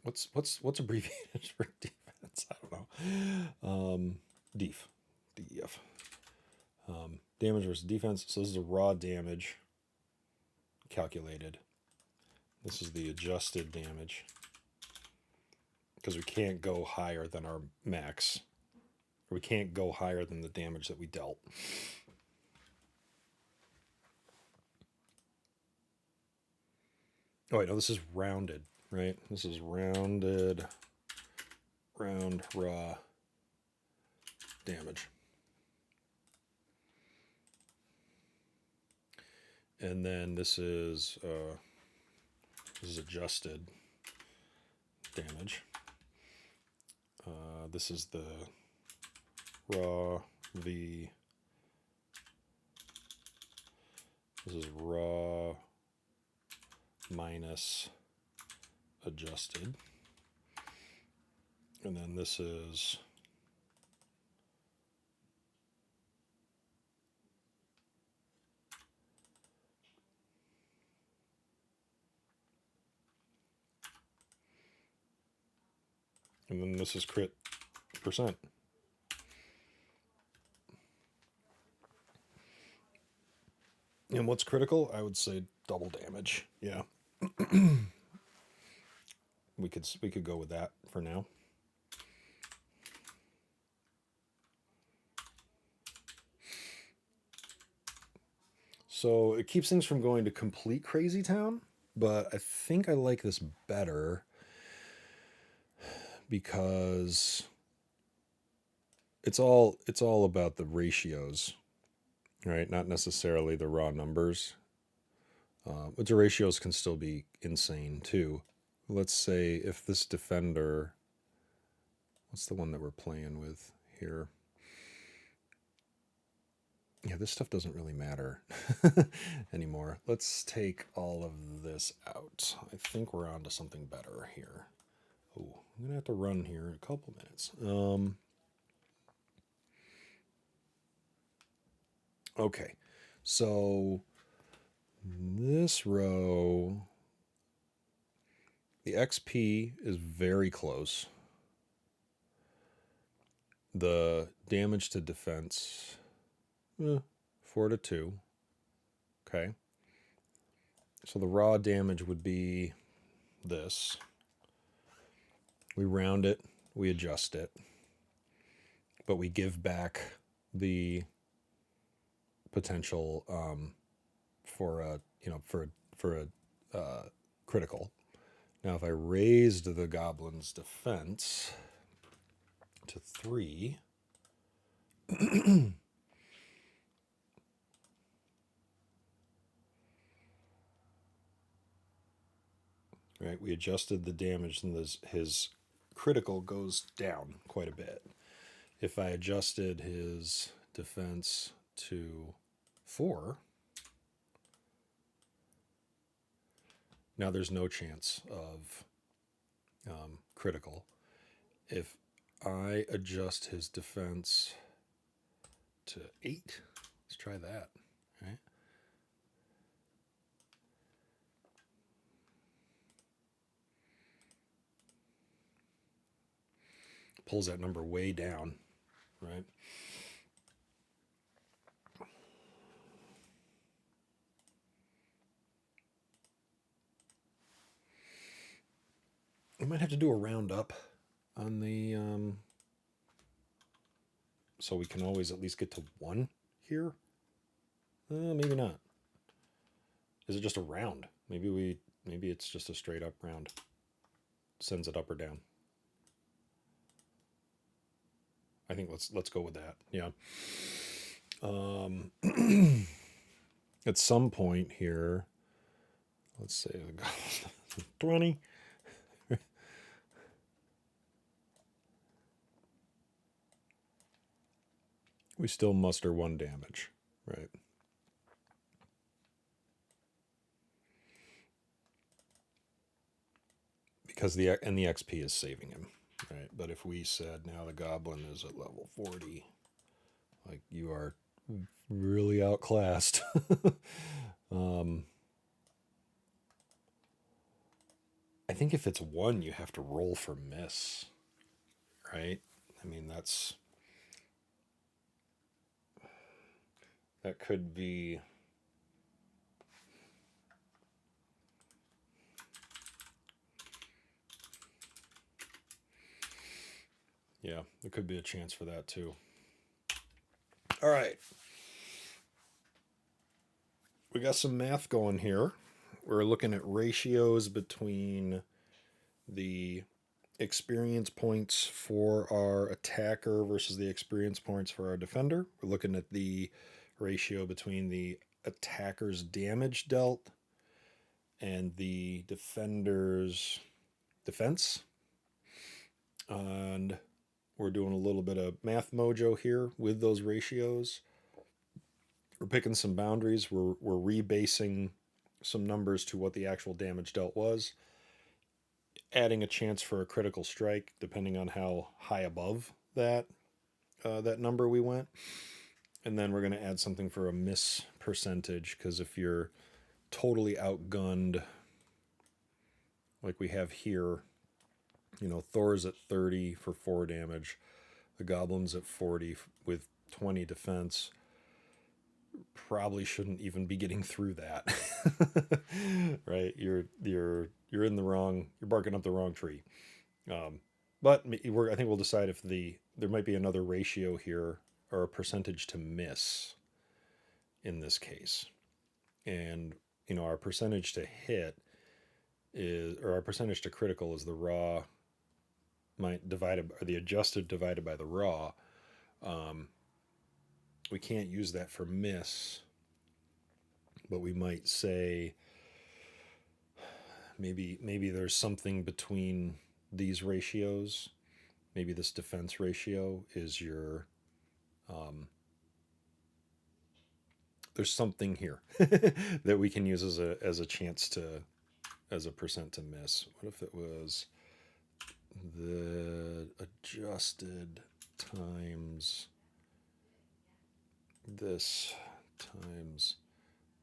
What's abbreviated for defense? I don't know. Def. DEF. Damage versus defense. So this is a raw damage calculated. This is the adjusted damage because we can't go higher than our max. Or we can't go higher than the damage that we dealt. Oh wait, no, this is rounded, right? This is rounded, round raw damage. And then this is adjusted damage. This is the raw V. This is raw minus adjusted. And then this is crit percent. And what's critical? I would say double damage. Yeah. we could go with that for now. So it keeps things from going to complete crazy town, but I think I like this better because it's all about the ratios, right? Not necessarily the raw numbers. But the ratios can still be insane too. Let's say if this defender, what's the one that we're playing with here? Yeah, this stuff doesn't really matter anymore. Let's take all of this out. I think we're on to something better here. Oh, I'm gonna have to run here in a couple minutes. Okay, so this row, the XP is very close. The damage to defense, 4 to 2. Okay. So the raw damage would be this. We round it, we adjust it, but we give back the potential for a critical. Now, if I raised the goblin's defense to 3, right? We adjusted the damage, and his critical goes down quite a bit. If I adjusted his defense to 4, now there's no chance of critical. If I adjust his defense to 8, let's try that, right? Pulls that number way down, right? We might have to do a roundup on the so we can always at least get to 1 here. Maybe not. Is it just a round? Maybe it's just a straight up round. Sends it up or down. I think let's go with that. Yeah. At some point here, let's say 20. We still muster 1 damage, right? Because the XP is saving him, right? But if we said now the goblin is at level 40, Like, you are really outclassed. um, I think if it's 1, you have to roll for miss, right? I mean, that could be. Yeah, there could be a chance for that too. All right. We got some math going here. We're looking at ratios between the experience points for our attacker versus the experience points for our defender. We're looking at the ratio between the attacker's damage dealt and the defender's defense. And we're doing a little bit of math mojo here with those ratios. We're picking some boundaries. We're rebasing some numbers to what the actual damage dealt was, adding a chance for a critical strike depending on how high above that number we went, and then we're going to add something for a miss percentage, because if you're totally outgunned like we have here, Thor's at 30 for 4 damage, the goblin's at 40 with 20 defense, probably shouldn't even be getting through that. Right? You're in the wrong, you're barking up the wrong tree. But I think we'll decide if there might be another ratio here, or a percentage to miss in this case. And our percentage to hit is, or our percentage to critical is the raw divided, or the adjusted divided by the raw. We can't use that for miss, but we might say maybe there's something between these ratios. Maybe this defense ratio is your there's something here that we can use as a chance to, as a percent to miss. What if it was the adjusted times this times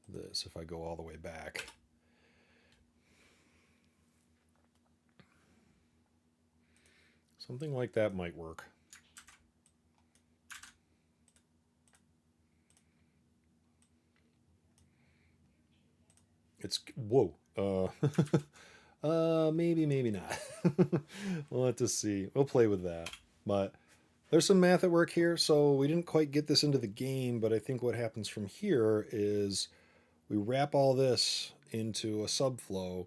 this, if I go all the way back? Something like that might work. It's whoa. Maybe not. We'll have to see. We'll play with that. But there's some math at work here, so we didn't quite get this into the game, but I think what happens from here is we wrap all this into a subflow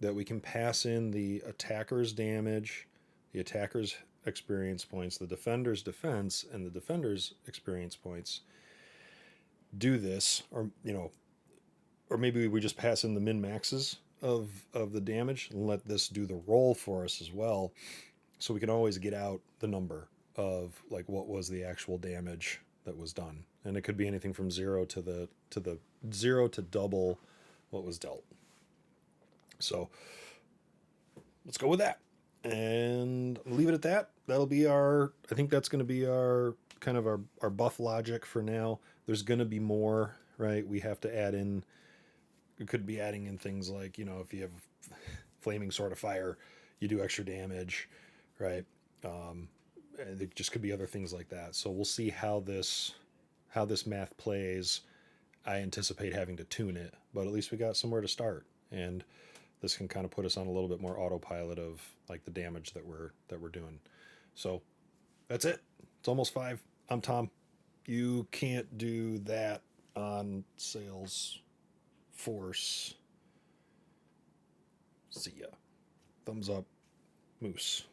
that we can pass in the attacker's damage, the attacker's experience points, the defender's defense, and the defender's experience points. Do this, or maybe we just pass in the min maxes of the damage and let this do the roll for us as well, so we can always get out the number of like what was the actual damage that was done, and it could be anything from 0 to the 0 to double what was dealt. So let's go with that and leave it at that. That'll be I think that's going to be our kind of our buff logic for now. There's going to be more, right? We have to add in, we could be adding in things like, if you have flaming sword of fire, you do extra damage, right? And it just could be other things like that. So we'll see how this math plays. I anticipate having to tune it, but at least we got somewhere to start, and this can kind of put us on a little bit more autopilot of like the damage that we're doing. So that's it. It's almost 5. I'm Tom. You can't do that on Salesforce. See ya. Thumbs up. Moose.